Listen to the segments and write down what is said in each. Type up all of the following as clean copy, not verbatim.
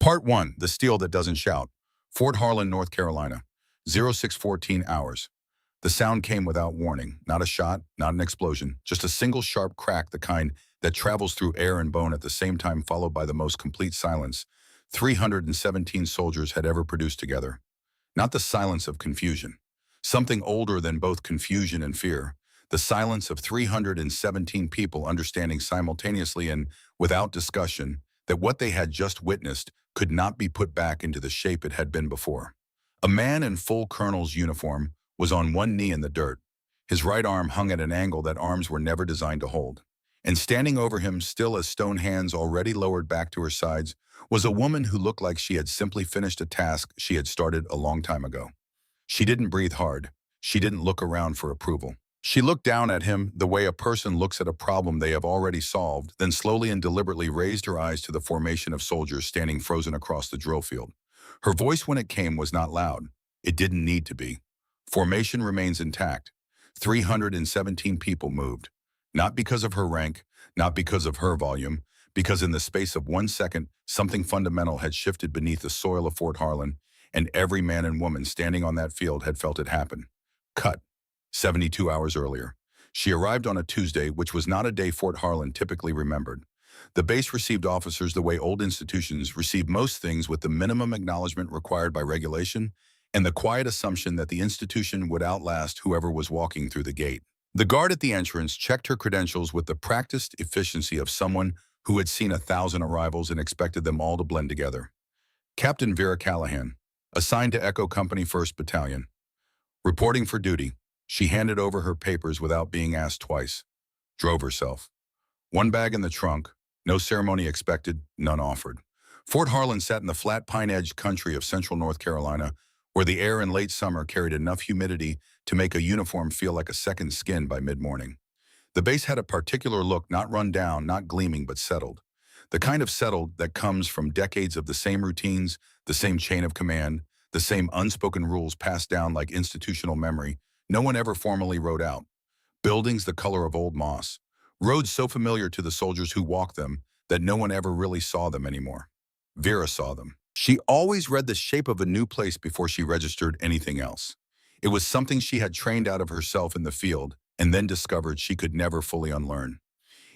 Part 1, The Steel That Doesn't Shout. Fort Harlan, North Carolina. 0614 hours. The sound came without warning. Not a shot, not an explosion. Just a single sharp crack, the kind that travels through air and bone at the same time, followed by the most complete silence 317 soldiers had ever produced together. Not the silence of confusion. Something older than both confusion and fear. The silence of 317 people understanding simultaneously and without discussion that what they had just witnessed could not be put back into the shape it had been before. A man in full colonel's uniform was on one knee in the dirt. His right arm hung at an angle that arms were never designed to hold. And standing over him, still as stone, hands already lowered back to her sides, was a woman who looked like she had simply finished a task she had started a long time ago. She didn't breathe hard. She didn't look around for approval. She looked down at him the way a person looks at a problem they have already solved, then slowly and deliberately raised her eyes to the formation of soldiers standing frozen across the drill field. Her voice, when it came, was not loud. It didn't need to be. Formation remains intact. 317 people moved. Not because of her rank, not because of her volume, because in the space of 1 second, something fundamental had shifted beneath the soil of Fort Harlan, and every man and woman standing on that field had felt it happen. Cut. 72 hours earlier. She arrived on a Tuesday, which was not a day Fort Harlan typically remembered. The base received officers the way old institutions receive most things, with the minimum acknowledgement required by regulation and the quiet assumption that the institution would outlast whoever was walking through the gate. The guard at the entrance checked her credentials with the practiced efficiency of someone who had seen 1,000 arrivals and expected them all to blend together. Captain Vera Callahan, assigned to Echo Company 1st Battalion. Reporting for duty. She handed over her papers without being asked twice. Drove herself. One bag in the trunk. No ceremony expected, none offered. Fort Harlan sat in the flat pine-edged country of central North Carolina, where the air in late summer carried enough humidity to make a uniform feel like a second skin by mid-morning. The base had a particular look, not run down, not gleaming, but settled. The kind of settled that comes from decades of the same routines, the same chain of command, the same unspoken rules passed down like institutional memory no one ever formally wrote out. Buildings the color of old moss. Roads so familiar to the soldiers who walked them that no one ever really saw them anymore. Vera saw them. She always read the shape of a new place before she registered anything else. It was something she had trained out of herself in the field and then discovered she could never fully unlearn.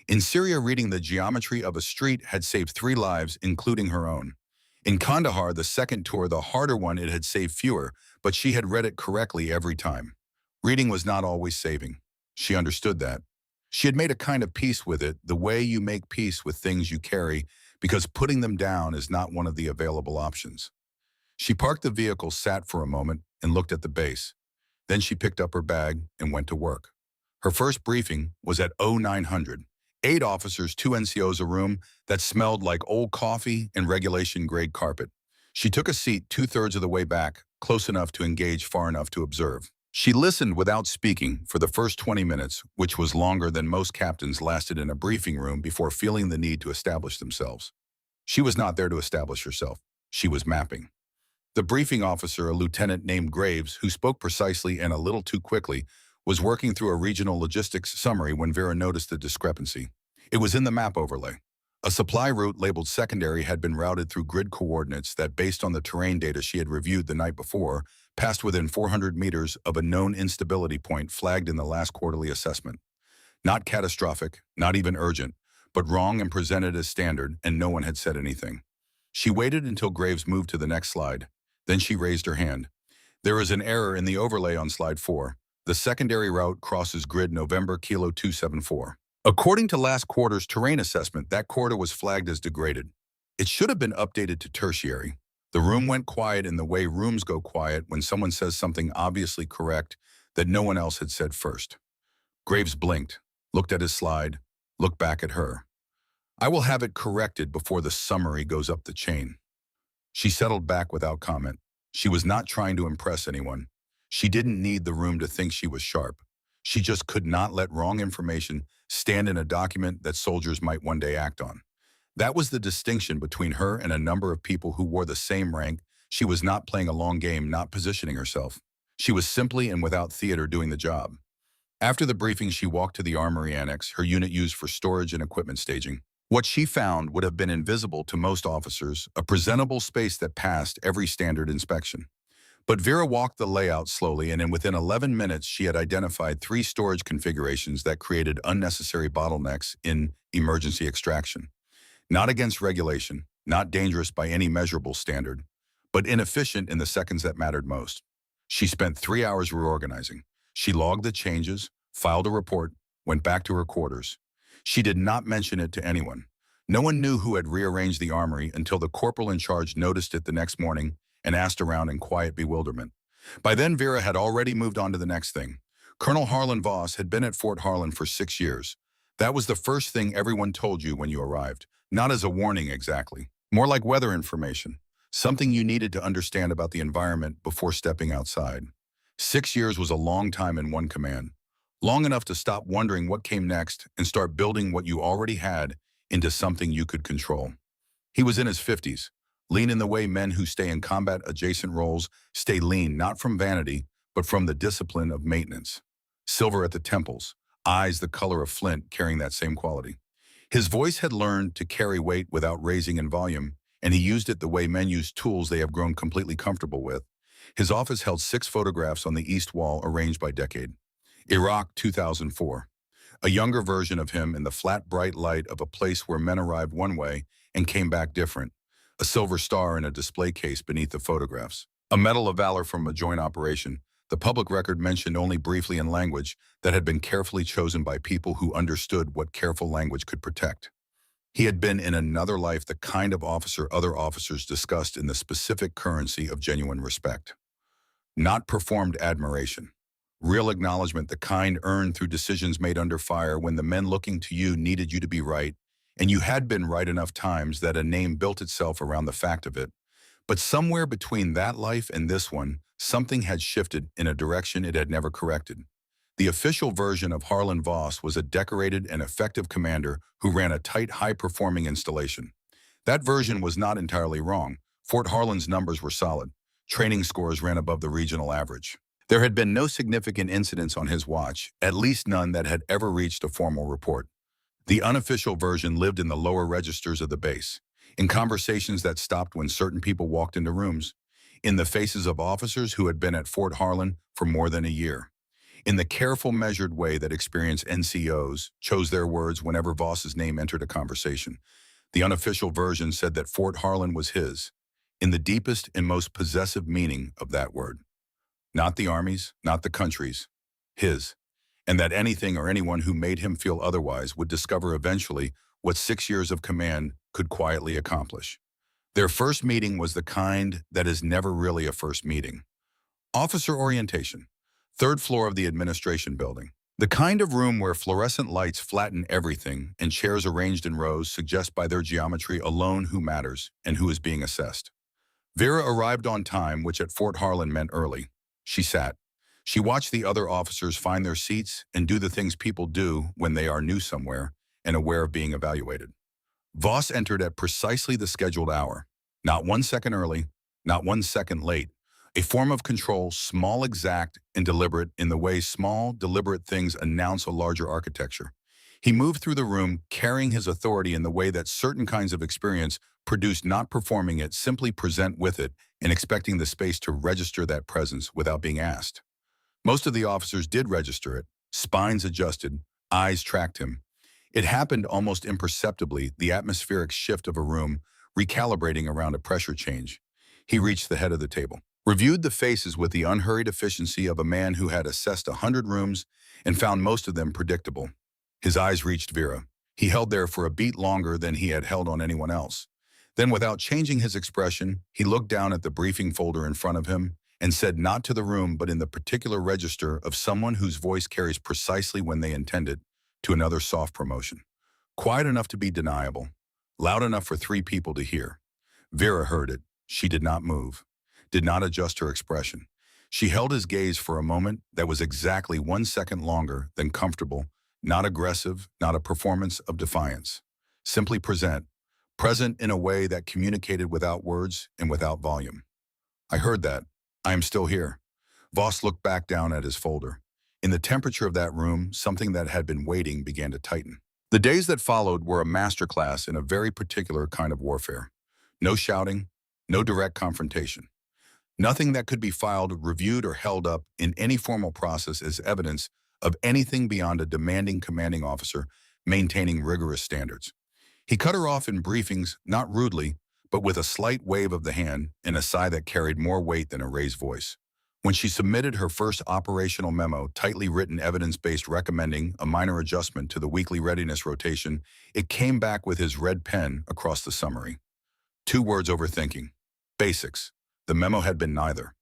In Syria, reading the geometry of a street had saved 3 lives, including her own. In Kandahar, the second tour, the harder one, it had saved fewer, but she had read it correctly every time. Reading was not always saving. She understood that. She had made a kind of peace with it, the way you make peace with things you carry, because putting them down is not one of the available options. She parked the vehicle, sat for a moment, and looked at the base. Then she picked up her bag and went to work. Her first briefing was at 0900. 8 officers, 2 NCOs, a room that smelled like old coffee and regulation-grade carpet. She took a seat 2/3 of the way back, close enough to engage, far enough to observe. She listened without speaking for the first 20 minutes, which was longer than most captains lasted in a briefing room before feeling the need to establish themselves. She was not there to establish herself. She was mapping. The briefing officer, a lieutenant named Graves, who spoke precisely and a little too quickly, was working through a regional logistics summary when Vera noticed the discrepancy. It was in the map overlay. A supply route labeled secondary had been routed through grid coordinates that, based on the terrain data she had reviewed the night before, passed within 400 meters of a known instability point flagged in the last quarterly assessment. Not catastrophic, not even urgent, but wrong and presented as standard, and no one had said anything. She waited until Graves moved to the next slide. Then she raised her hand. There is an error in the overlay on slide 4. The secondary route crosses grid November Kilo 274. According to last quarter's terrain assessment, that corridor was flagged as degraded. It should have been updated to tertiary. The room went quiet in the way rooms go quiet when someone says something obviously correct that no one else had said first. Graves blinked, looked at his slide, looked back at her. I will have it corrected before the summary goes up the chain. She settled back without comment. She was not trying to impress anyone. She didn't need the room to think she was sharp. She just could not let wrong information stand in a document that soldiers might one day act on. That was the distinction between her and a number of people who wore the same rank. She was not playing a long game, not positioning herself. She was simply and without theater doing the job. After the briefing, she walked to the Armory Annex, her unit used for storage and equipment staging. What she found would have been invisible to most officers, a presentable space that passed every standard inspection. But Vera walked the layout slowly, and within 11 minutes, she had identified 3 storage configurations that created unnecessary bottlenecks in emergency extraction. Not against regulation, not dangerous by any measurable standard, but inefficient in the seconds that mattered most. She spent 3 hours reorganizing. She logged the changes, filed a report, went back to her quarters. She did not mention it to anyone. No one knew who had rearranged the armory until the corporal in charge noticed it the next morning and asked around in quiet bewilderment. By then, Vera had already moved on to the next thing. Colonel Harlan Voss had been at Fort Harlan for 6 years. That was the first thing everyone told you when you arrived. Not as a warning exactly, more like weather information, something you needed to understand about the environment before stepping outside. 6 years was a long time in one command, long enough to stop wondering what came next and start building what you already had into something you could control. He was in his 50s, lean in the way men who stay in combat-adjacent roles stay lean not from vanity, but from the discipline of maintenance. Silver at the temples, eyes the color of flint carrying that same quality. His voice had learned to carry weight without raising in volume, and he used it the way men use tools they have grown completely comfortable with. His office held 6 photographs on the east wall arranged by decade. Iraq 2004. A younger version of him in the flat bright light of a place where men arrived one way and came back different. A silver star in a display case beneath the photographs. A Medal of Valor from a joint operation, the public record mentioned only briefly in language that had been carefully chosen by people who understood what careful language could protect. He had been in another life the kind of officer other officers discussed in the specific currency of genuine respect. Not performed admiration. Real acknowledgement, the kind earned through decisions made under fire when the men looking to you needed you to be right, and you had been right enough times that a name built itself around the fact of it. But somewhere between that life and this one, something had shifted in a direction it had never corrected. The official version of Harlan Voss was a decorated and effective commander who ran a tight, high-performing installation. That version was not entirely wrong. Fort Harlan's numbers were solid. Training scores ran above the regional average. There had been no significant incidents on his watch, at least none that had ever reached a formal report. The unofficial version lived in the lower registers of the base, in conversations that stopped when certain people walked into rooms, in the faces of officers who had been at Fort Harlan for more than a year, in the careful, measured way that experienced NCOs chose their words whenever Voss's name entered a conversation. The unofficial version said that Fort Harlan was his, in the deepest and most possessive meaning of that word. Not the Army's, not the country's, his, and that anything or anyone who made him feel otherwise would discover eventually what 6 years of command could quietly accomplish. Their first meeting was the kind that is never really a first meeting. Officer orientation, 3rd floor of the administration building. The kind of room where fluorescent lights flatten everything and chairs arranged in rows suggest by their geometry alone who matters and who is being assessed. Vera arrived on time, which at Fort Harlan meant early. She sat. She watched the other officers find their seats and do the things people do when they are new somewhere and aware of being evaluated. Voss entered at precisely the scheduled hour, not 1 second early, not 1 second late, a form of control small, exact, and deliberate in the way small, deliberate things announce a larger architecture. He moved through the room carrying his authority in the way that certain kinds of experience produce not performing it, simply present with it and expecting the space to register that presence without being asked. Most of the officers did register it, spines adjusted, eyes tracked him. It happened almost imperceptibly, the atmospheric shift of a room recalibrating around a pressure change. He reached the head of the table, reviewed the faces with the unhurried efficiency of a man who had assessed 100 rooms and found most of them predictable. His eyes reached Vera. He held there for a beat longer than he had held on anyone else. Then, without changing his expression, he looked down at the briefing folder in front of him and said not to the room but in the particular register of someone whose voice carries precisely when they intend it, to another soft promotion. Quiet enough to be deniable, loud enough for 3 people to hear. Vera heard it. She did not move, did not adjust her expression. She held his gaze for a moment that was exactly 1 second longer than comfortable, not aggressive, not a performance of defiance. Simply present in a way that communicated without words and without volume. I heard that. I am still here. Voss looked back down at his folder. In the temperature of that room, something that had been waiting began to tighten. The days that followed were a masterclass in a very particular kind of warfare. No shouting, no direct confrontation. Nothing that could be filed, reviewed, or held up in any formal process as evidence of anything beyond a demanding commanding officer maintaining rigorous standards. He cut her off in briefings, not rudely, but with a slight wave of the hand and a sigh that carried more weight than a raised voice. When she submitted her first operational memo, tightly written evidence-based recommending a minor adjustment to the weekly readiness rotation, it came back with his red pen across the summary. 2 words overthinking. Basics. The memo had been neither.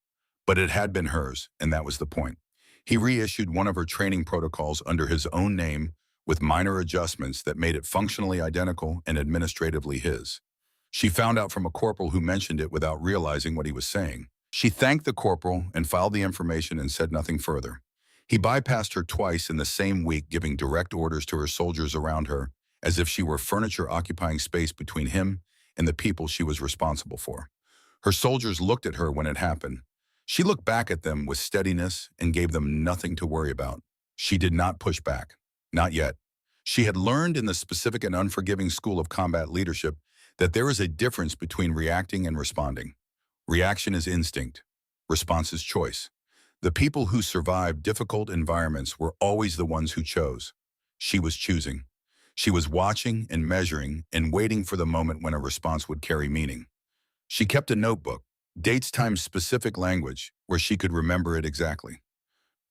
But it had been hers, and that was the point. He reissued one of her training protocols under his own name with minor adjustments that made it functionally identical and administratively his. She found out from a corporal who mentioned it without realizing what he was saying. She thanked the corporal and filed the information and said nothing further. He bypassed her twice in the same week, giving direct orders to her soldiers around her, as if she were furniture occupying space between him and the people she was responsible for. Her soldiers looked at her when it happened. She looked back at them with steadiness and gave them nothing to worry about. She did not push back. Not yet. She had learned in the specific and unforgiving school of combat leadership that there is a difference between reacting and responding. Reaction is instinct. Response is choice. The people who survived difficult environments were always the ones who chose. She was choosing. She was watching and measuring and waiting for the moment when a response would carry meaning. She kept a notebook, dates times specific language, where she could remember it exactly.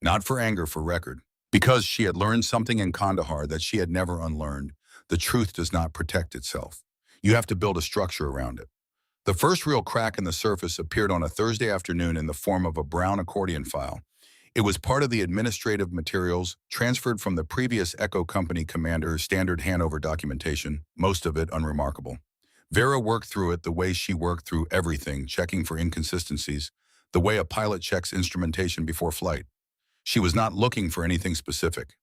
Not for anger, for record. Because she had learned something in Kandahar that she had never unlearned, the truth does not protect itself. You have to build a structure around it. The first real crack in the surface appeared on a Thursday afternoon in the form of a brown accordion file. It was part of the administrative materials transferred from the previous Echo Company commander's standard handover documentation, most of it unremarkable. Vera worked through it the way she worked through everything, checking for inconsistencies, the way a pilot checks instrumentation before flight. She was not looking for anything specific.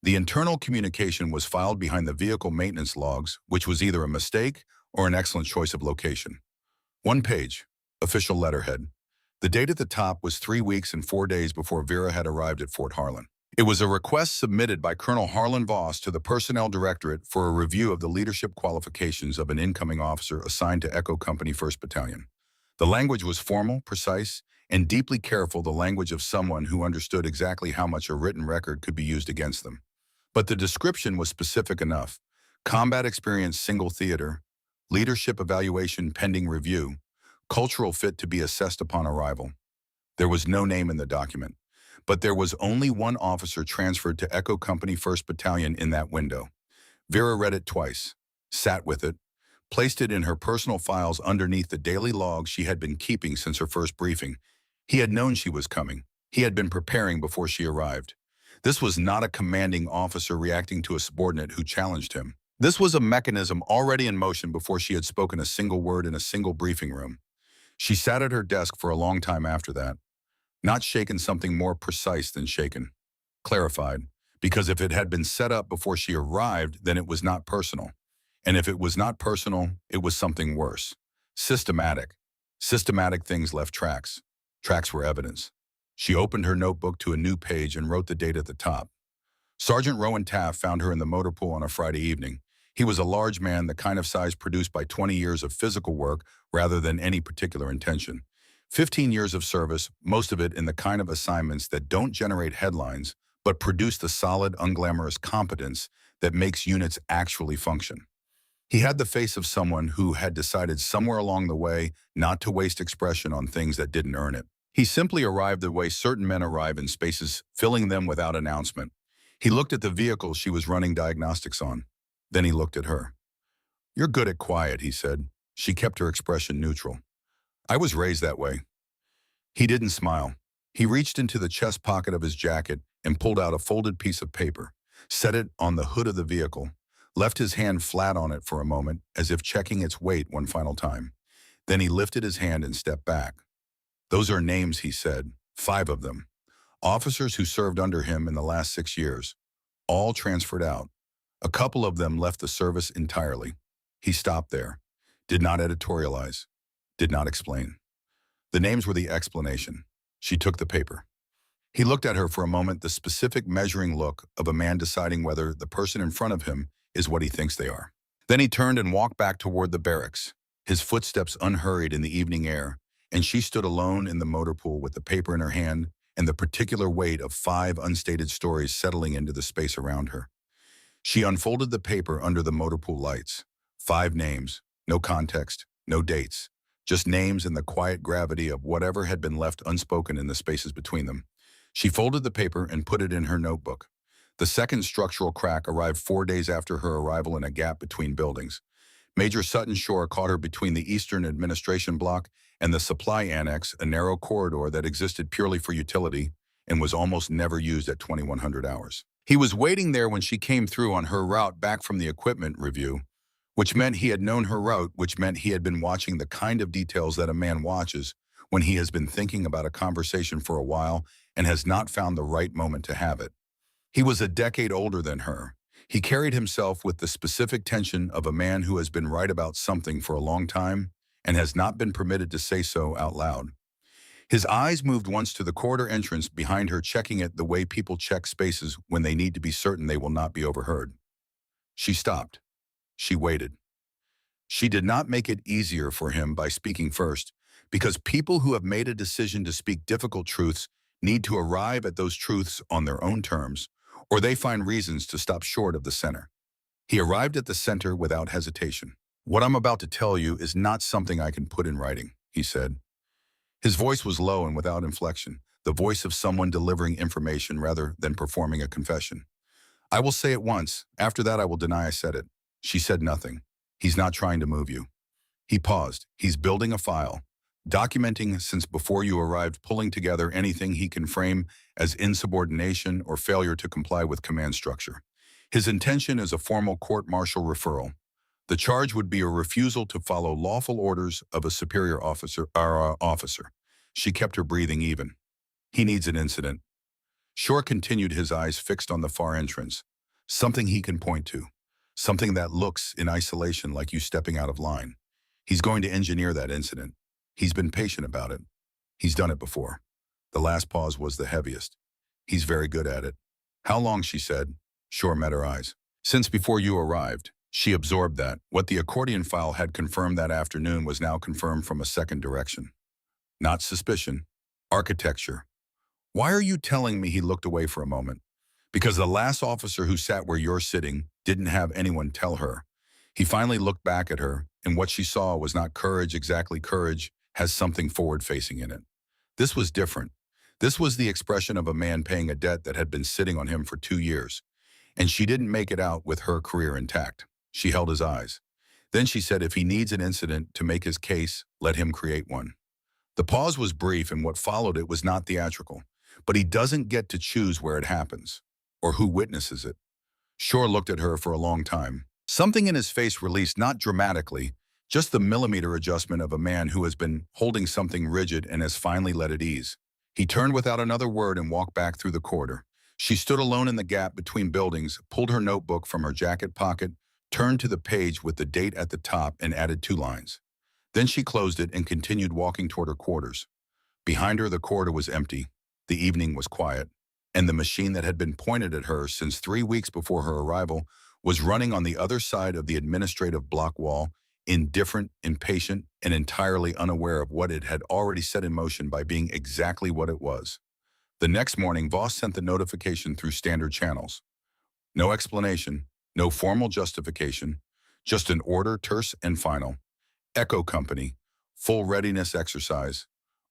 The internal communication was filed behind the vehicle maintenance logs, which was either a mistake or an excellent choice of location. 1 page, official letterhead. The date at the top was 3 weeks and 4 days before Vera had arrived at Fort Harlan. It was a request submitted by Colonel Harlan Voss to the Personnel Directorate for a review of the leadership qualifications of an incoming officer assigned to Echo Company 1st Battalion. The language was formal, precise, and deeply careful, the language of someone who understood exactly how much a written record could be used against them. But the description was specific enough. Combat experience, single theater, leadership evaluation pending review, cultural fit to be assessed upon arrival. There was no name in the document, but there was only one officer transferred to Echo Company 1st Battalion in that window. Vera read it twice, sat with it, placed it in her personal files underneath the daily logs she had been keeping since her first briefing. He had known she was coming. He had been preparing before she arrived. This was not a commanding officer reacting to a subordinate who challenged him. This was a mechanism already in motion before she had spoken a single word in a single briefing room. She sat at her desk for a long time after that, not shaken, something more precise than shaken. Clarified, because if it had been set up before she arrived, then it was not personal. And if it was not personal, it was something worse. Systematic. Systematic things left tracks. Tracks were evidence. She opened her notebook to a new page and wrote the date at the top. Sergeant Rowan Taft found her in the motor pool on a Friday evening. He was a large man, the kind of size produced by 20 years of physical work rather than any particular intention. 15 years of service, most of it in the kind of assignments that don't generate headlines, but produce the solid, unglamorous competence that makes units actually function. He had the face of someone who had decided somewhere along the way not to waste expression on things that didn't earn it. He simply arrived the way certain men arrive in spaces, filling them without announcement. He looked at the vehicle she was running diagnostics on. Then he looked at her. "You're good at quiet," he said. She kept her expression neutral. "I was raised that way." He didn't smile. He reached into the chest pocket of his jacket and pulled out a folded piece of paper, set it on the hood of the vehicle, left his hand flat on it for a moment as if checking its weight one final time. Then he lifted his hand and stepped back. "Those are names," he said, 5 of them. Officers who served under him in the last 6 years. All transferred out. A couple of them left the service entirely. He stopped there, did not editorialize, did not explain. The names were the explanation. She took the paper. He looked at her for a moment, the specific measuring look of a man deciding whether the person in front of him is what he thinks they are. Then he turned and walked back toward the barracks, his footsteps unhurried in the evening air, and she stood alone in the motor pool with the paper in her hand and the particular weight of 5 unstated stories settling into the space around her. She unfolded the paper under the motor pool lights. 5 names, no context, no dates, just names and the quiet gravity of whatever had been left unspoken in the spaces between them. She folded the paper and put it in her notebook. The second structural crack arrived 4 days after her arrival in a gap between buildings. Major Sutton Shore caught her between the Eastern Administration Block and the Supply Annex, a narrow corridor that existed purely for utility and was almost never used at 2100 hours. He was waiting there when she came through on her route back from the equipment review, which meant he had known her route, which meant he had been watching the kind of details that a man watches when he has been thinking about a conversation for a while and has not found the right moment to have it. He was a decade older than her. He carried himself with the specific tension of a man who has been right about something for a long time and has not been permitted to say so out loud. His eyes moved once to the corridor entrance behind her, checking it the way people check spaces when they need to be certain they will not be overheard. She stopped. She waited. She did not make it easier for him by speaking first, because people who have made a decision to speak difficult truths need to arrive at those truths on their own terms, or they find reasons to stop short of the center. He arrived at the center without hesitation. "What I'm about to tell you is not something I can put in writing," he said. His voice was low and without inflection, the voice of someone delivering information rather than performing a confession. "I will say it once. After that, I will deny I said it." She said nothing. "He's not trying to move you." He paused. "He's building a file, documenting since before you arrived, pulling together anything he can frame as insubordination or failure to comply with command structure. His intention is a formal court-martial referral. The charge would be a refusal to follow lawful orders of a superior officer. She kept her breathing even. "He needs an incident." Shore continued, his eyes fixed on the far entrance. "Something he can point to. Something that looks in isolation like you stepping out of line. He's going to engineer that incident. He's been patient about it. He's done it before." The last pause was the heaviest. "He's very good at it." "How long?" she said. Shore met her eyes. "Since before you arrived." She absorbed that. What the accordion file had confirmed that afternoon was now confirmed from a second direction. Not suspicion. Architecture. "Why are you telling me?" He looked away for a moment. "Because the last officer who sat where you're sitting didn't have anyone tell her." He finally looked back at her, and what she saw was not courage exactly. Courage has something forward-facing in it. This was different. This was the expression of a man paying a debt that had been sitting on him for 2 years, and she didn't make it out with her career intact. She held his eyes. Then she said, "If he needs an incident to make his case, let him create one." The pause was brief, and what followed it was not theatrical. "But he doesn't get to choose where it happens, or who witnesses it." Shore looked at her for a long time. Something in his face released, not dramatically, just the millimeter adjustment of a man who has been holding something rigid and has finally let it ease. He turned without another word and walked back through the corridor. She stood alone in the gap between buildings, pulled her notebook from her jacket pocket, turned to the page with the date at the top and added 2 lines. Then she closed it and continued walking toward her quarters. Behind her, the corridor was empty, the evening was quiet, and the machine that had been pointed at her since 3 weeks before her arrival was running on the other side of the administrative block wall, indifferent, impatient, and entirely unaware of what it had already set in motion by being exactly what it was. The next morning, Voss sent the notification through standard channels. No explanation, no formal justification, just an order, terse and final. Echo Company, full readiness exercise.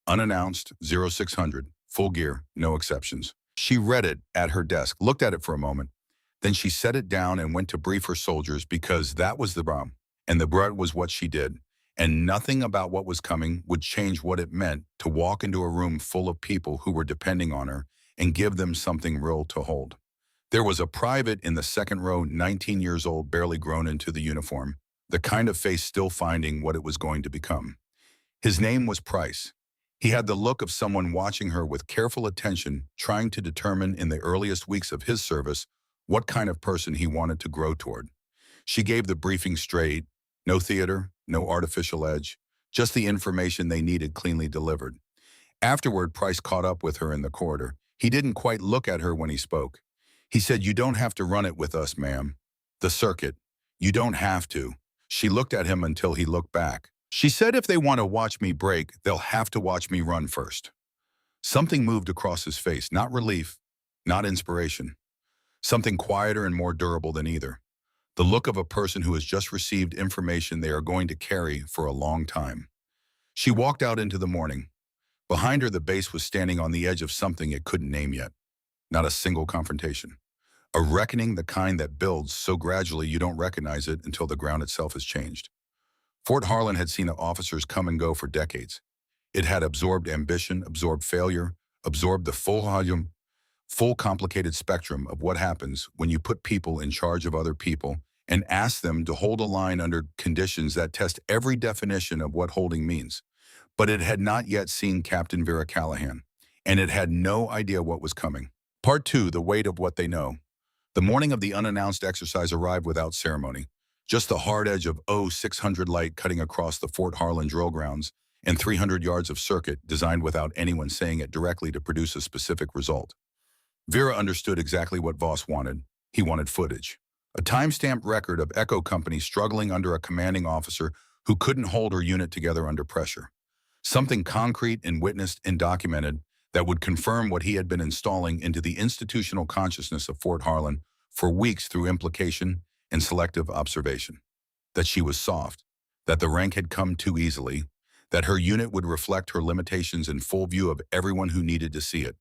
Unannounced, 0600, full gear, no exceptions. She read it at her desk, looked at it for a moment. Then she set it down and went to brief her soldiers, because that was the problem. And the brunt was what she did. And nothing about what was coming would change what it meant to walk into a room full of people who were depending on her and give them something real to hold. There was a private in the second row, 19 years old, barely grown into the uniform, the kind of face still finding what it was going to become. His name was Price. He had the look of someone watching her with careful attention, trying to determine in the earliest weeks of his service what kind of person he wanted to grow toward. She gave the briefing straight, no theater, no artificial edge, just the information they needed cleanly delivered. Afterward, Price caught up with her in the corridor. He didn't quite look at her when he spoke. He said, "You don't have to run it with us, ma'am." The circuit. You don't have to. She looked at him until he looked back. She said if they want to watch me break, they'll have to watch me run first. Something moved across his face, not relief, not inspiration. Something quieter and more durable than either. The look of a person who has just received information they are going to carry for a long time. She walked out into the morning. Behind her, the base was standing on the edge of something it couldn't name yet. Not a single confrontation. A reckoning, the kind that builds so gradually you don't recognize it until the ground itself has changed. Fort Harlan had seen the officers come and go for decades. It had absorbed ambition, absorbed failure, absorbed the full complicated spectrum of what happens when you put people in charge of other people and ask them to hold a line under conditions that test every definition of what holding means. But it had not yet seen Captain Vera Callahan, and it had no idea what was coming. Part 2, the weight of what they know. The morning of the unannounced exercise arrived without ceremony. Just the hard edge of 0600 light cutting across the Fort Harlan drill grounds and 300 yards of circuit designed without anyone saying it directly to produce a specific result. Vera understood exactly what Voss wanted. He wanted footage. A time-stamped record of Echo Company struggling under a commanding officer who couldn't hold her unit together under pressure. Something concrete and witnessed and documented that would confirm what he had been installing into the institutional consciousness of Fort Harlan for weeks through implication and selective observation. That she was soft, that the rank had come too easily, that her unit would reflect her limitations in full view of everyone who needed to see it.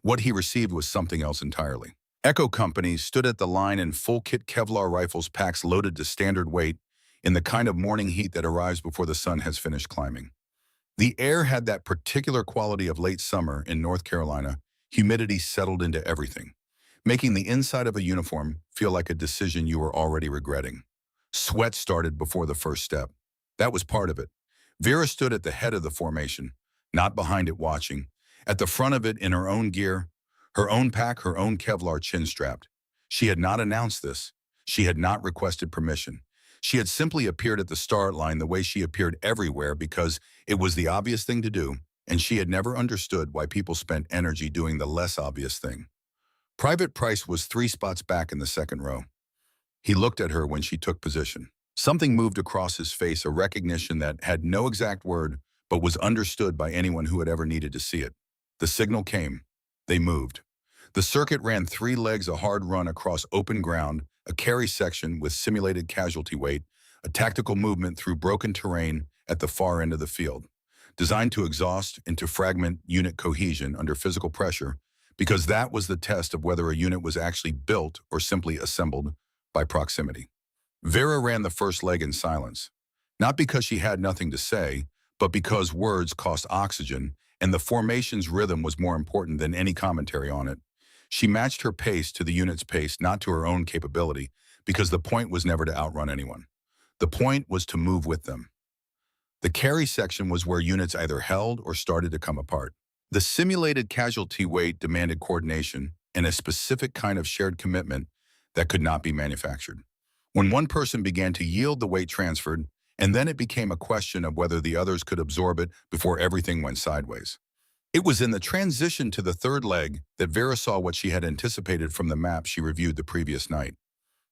What he received was something else entirely. Echo Company stood at the line in full-kit Kevlar rifles, packs loaded to standard weight, in the kind of morning heat that arrives before the sun has finished climbing. The air had that particular quality of late summer in North Carolina. Humidity settled into everything, making the inside of a uniform feel like a decision you were already regretting. Sweat started before the first step. That was part of it. Vera stood at the head of the formation, not behind it watching, at the front of it in her own gear, her own pack, her own Kevlar chin-strapped. She had not announced this. She had not requested permission. She had simply appeared at the start line the way she appeared everywhere because it was the obvious thing to do, and she had never understood why people spent energy doing the less obvious thing. Private Price was 3 spots back in the second row. He looked at her when she took position. Something moved across his face, a recognition that had no exact word, but was understood by anyone who had ever needed to see it. The signal came. They moved. The circuit ran 3 legs, a hard run across open ground, a carry section with simulated casualty weight, a tactical movement through broken terrain at the far end of the field, designed to exhaust and to fragment unit cohesion under physical pressure, because that was the test of whether a unit was actually built or simply assembled by proximity. Vera ran the first leg in silence, not because she had nothing to say, but because words cost oxygen and the formation's rhythm was more important than any commentary on it. She matched her pace to the unit's pace, not to her own capability, because the point was never to outrun anyone. The point was to move with them. The carry section was where units either held or started to come apart. The simulated casualty weight demanded coordination and a specific kind of shared commitment that could not be manufactured. When one person began to yield, the weight transferred, and then it became a question of whether the others could absorb it before everything went sideways. It was in the transition to the third leg that Vera saw what she had anticipated from the map she reviewed the previous night.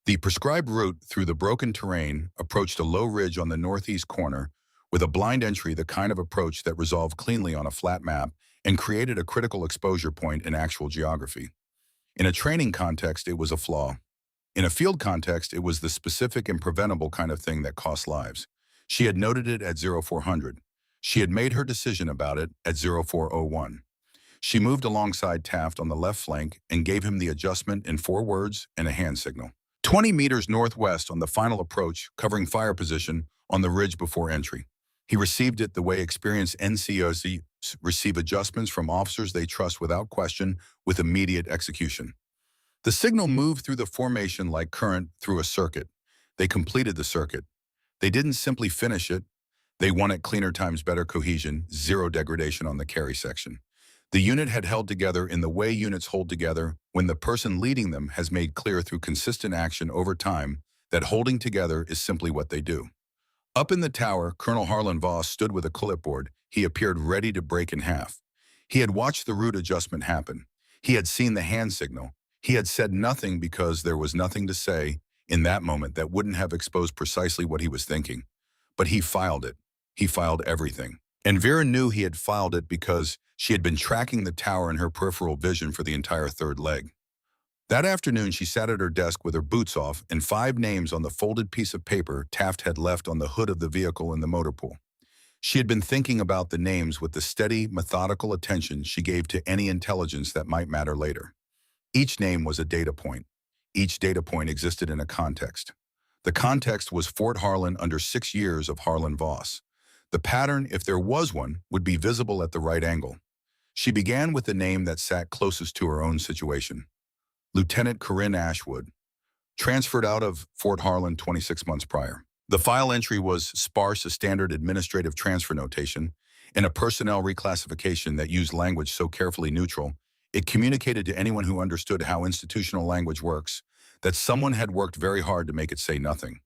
The prescribed route through the broken terrain approached a low ridge on the northeast corner with a blind entry, the kind of approach that resolved cleanly on a flat map and created a critical exposure point in actual geography. In a training context, it was a flaw. In a field context, it was the specific and preventable kind of thing that cost lives. She had noted it at 0400. She had made her decision about it at 0401. She moved alongside Taft on the left flank and gave him the adjustment in 4 words and a hand signal. 20 meters northwest on the final approach, covering fire position on the ridge before entry. He received it the way experienced NCOs receive adjustments from officers they trust without question, with immediate execution. The signal moved through the formation like current through a circuit. They completed the circuit. They didn't simply finish it. They won it cleaner times better cohesion, 0 degradation on the carry section. The unit had held together in the way units hold together when the person leading them has made clear through consistent action over time that holding together is simply what they do. Up in the tower, Colonel Harlan Voss stood with a clipboard. He appeared ready to break in half. He had watched the route adjustment happen. He had seen the hand signal. He had said nothing because there was nothing to say, in that moment that wouldn't have exposed precisely what he was thinking. But he filed it. He filed everything. And Vera knew he had filed it because she had been tracking the tower in her peripheral vision for the entire third leg. That afternoon, she sat at her desk with her boots off and 5 names on the folded piece of paper Taft had left on the hood of the vehicle in the motor pool. She had been thinking about the names with the steady, methodical attention she gave to any intelligence that might matter later. Each name was a data point. Each data point existed in a context. The context was Fort Harlan under 6 years of Harlan Voss. The pattern, if there was one, would be visible at the right angle. She began with the name that sat closest to her own situation. Lieutenant Corinne Ashwood, transferred out of Fort Harlan 26 months prior. The file entry was sparse as standard administrative transfer notation. In a personnel reclassification that used language so carefully neutral, it communicated to anyone who understood how institutional language works that someone had worked very hard to make it say nothing.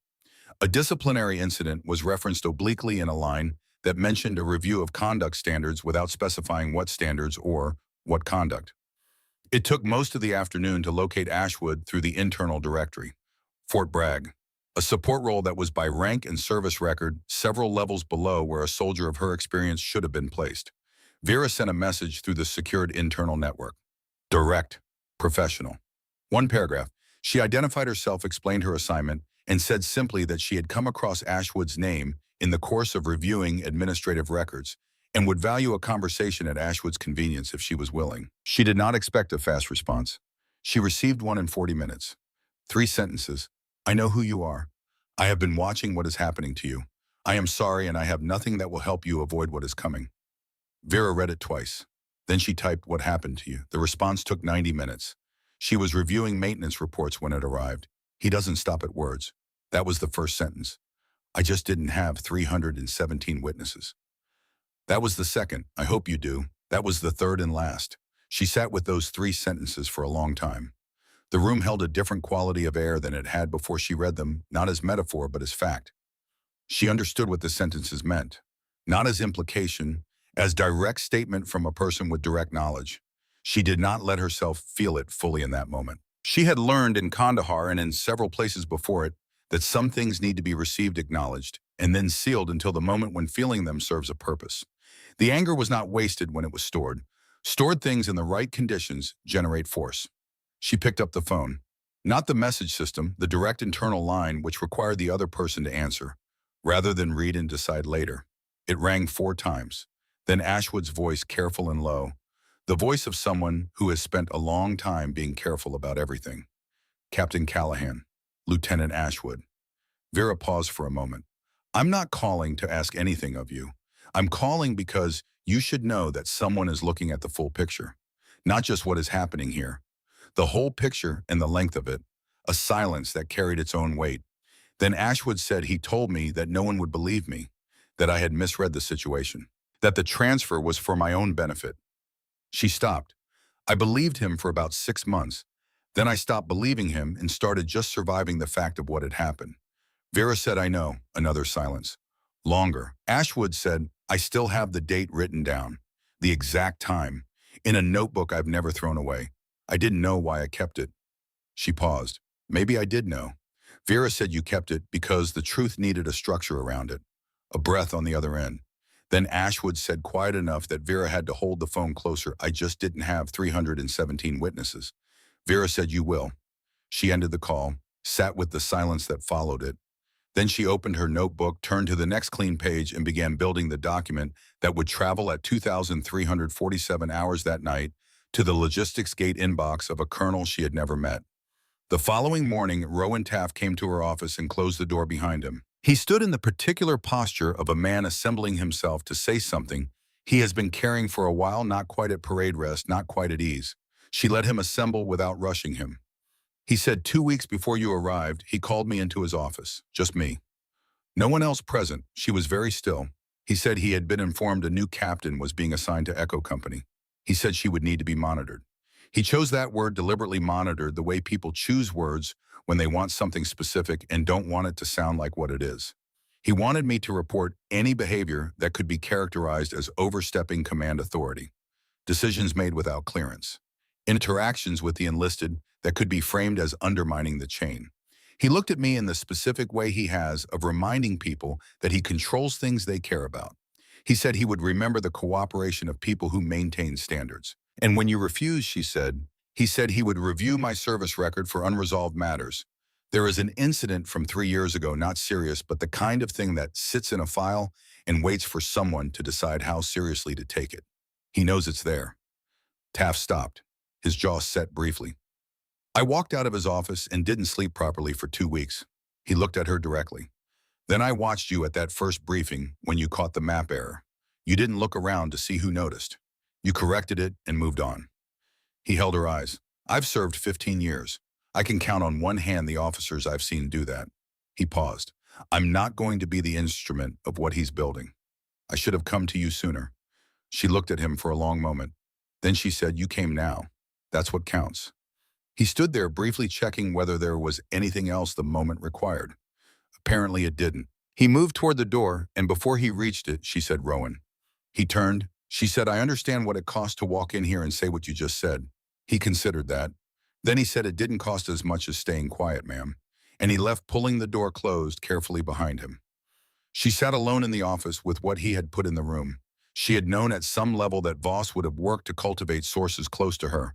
A disciplinary incident was referenced obliquely in a line that mentioned a review of conduct standards without specifying what standards or what conduct. It took most of the afternoon to locate Ashwood through the internal directory. Fort Bragg, a support role that was by rank and service record several levels below where a soldier of her experience should have been placed. Vera sent a message through the secured internal network. Direct, professional. 1 paragraph. She identified herself, explained her assignment, and said simply that she had come across Ashwood's name in the course of reviewing administrative records and would value a conversation at Ashwood's convenience if she was willing. She did not expect a fast response. She received one in 40 minutes. 3 sentences. I know who you are. I have been watching what is happening to you. I am sorry and I have nothing that will help you avoid what is coming. Vera read it twice. Then she typed what happened to you. The response took 90 minutes. She was reviewing maintenance reports when it arrived. He doesn't stop at words. That was the first sentence. I just didn't have 317 witnesses. That was the second. I hope you do. That was the third and last. She sat with those 3 sentences for a long time. The room held a different quality of air than it had before she read them, not as metaphor but as fact. She understood what the sentences meant, not as implication, as direct statement from a person with direct knowledge. She did not let herself feel it fully in that moment. She had learned in Kandahar and in several places before it that some things need to be received, acknowledged, and then sealed until the moment when feeling them serves a purpose. The anger was not wasted when it was stored. Stored things in the right conditions generate force. She picked up the phone. Not the message system, the direct internal line which required the other person to answer, rather than read and decide later. It rang 4 times. Then Ashwood's voice, careful and low. The voice of someone who has spent a long time being careful about everything. Captain Callahan, Lieutenant Ashwood. Vera paused for a moment. I'm not calling to ask anything of you. I'm calling because you should know that someone is looking at the full picture, not just what is happening here. The whole picture and the length of it, a silence that carried its own weight. Then Ashwood said he told me that no one would believe me, that I had misread the situation, that the transfer was for my own benefit. She stopped. I believed him for about 6 months. Then I stopped believing him and started just surviving the fact of what had happened. Vera said, I know. Another silence. Longer. Ashwood said, I still have the date written down, the exact time, in a notebook I've never thrown away. I didn't know why I kept it. She paused. Maybe I did know. Vera said you kept it because the truth needed a structure around it, a breath on the other end. Then Ashwood said quiet enough that Vera had to hold the phone closer. I just didn't have 317 witnesses. Vera said you will. She ended the call, sat with the silence that followed it. Then she opened her notebook, turned to the next clean page, and began building the document that would travel at 2,347 hours that night to the logistics gate inbox of a colonel she had never met. The following morning, Rowan Taft came to her office and closed the door behind him. He stood in the particular posture of a man assembling himself to say something he has been carrying for a while, not quite at parade rest, not quite at ease. She let him assemble without rushing him. He said 2 weeks before you arrived, he called me into his office, just me. No one else present. She was very still. He said he had been informed a new captain was being assigned to Echo Company. He said she would need to be monitored. He chose that word deliberately, monitored, the way people choose words when they want something specific and don't want it to sound like what it is. He wanted me to report any behavior that could be characterized as overstepping command authority, decisions made without clearance, interactions with the enlisted that could be framed as undermining the chain. He looked at me in the specific way he has of reminding people that he controls things they care about. He said he would remember the cooperation of people who maintain standards. And when you refuse, he said he would review my service record for unresolved matters. There is an incident from 3 years ago, not serious, but the kind of thing that sits in a file and waits for someone to decide how seriously to take it. He knows it's there. Taft stopped, his jaw set briefly. I walked out of his office and didn't sleep properly for 2 weeks. He looked at her directly. Then I watched you at that first briefing when you caught the map error. You didn't look around to see who noticed. You corrected it and moved on. He held her eyes. I've served 15 years. I can count on one hand the officers I've seen do that. He paused. I'm not going to be the instrument of what he's building. I should have come to you sooner. She looked at him for a long moment. Then she said, you came now. That's what counts. He stood there briefly checking whether there was anything else the moment required. Apparently it didn't. He moved toward the door, and before he reached it, she said, Rowan. He turned. She said, I understand what it cost to walk in here and say what you just said. He considered that. Then he said it didn't cost as much as staying quiet, ma'am. And he left, pulling the door closed carefully behind him. She sat alone in the office with what he had put in the room. She had known at some level that Voss would have worked to cultivate sources close to her.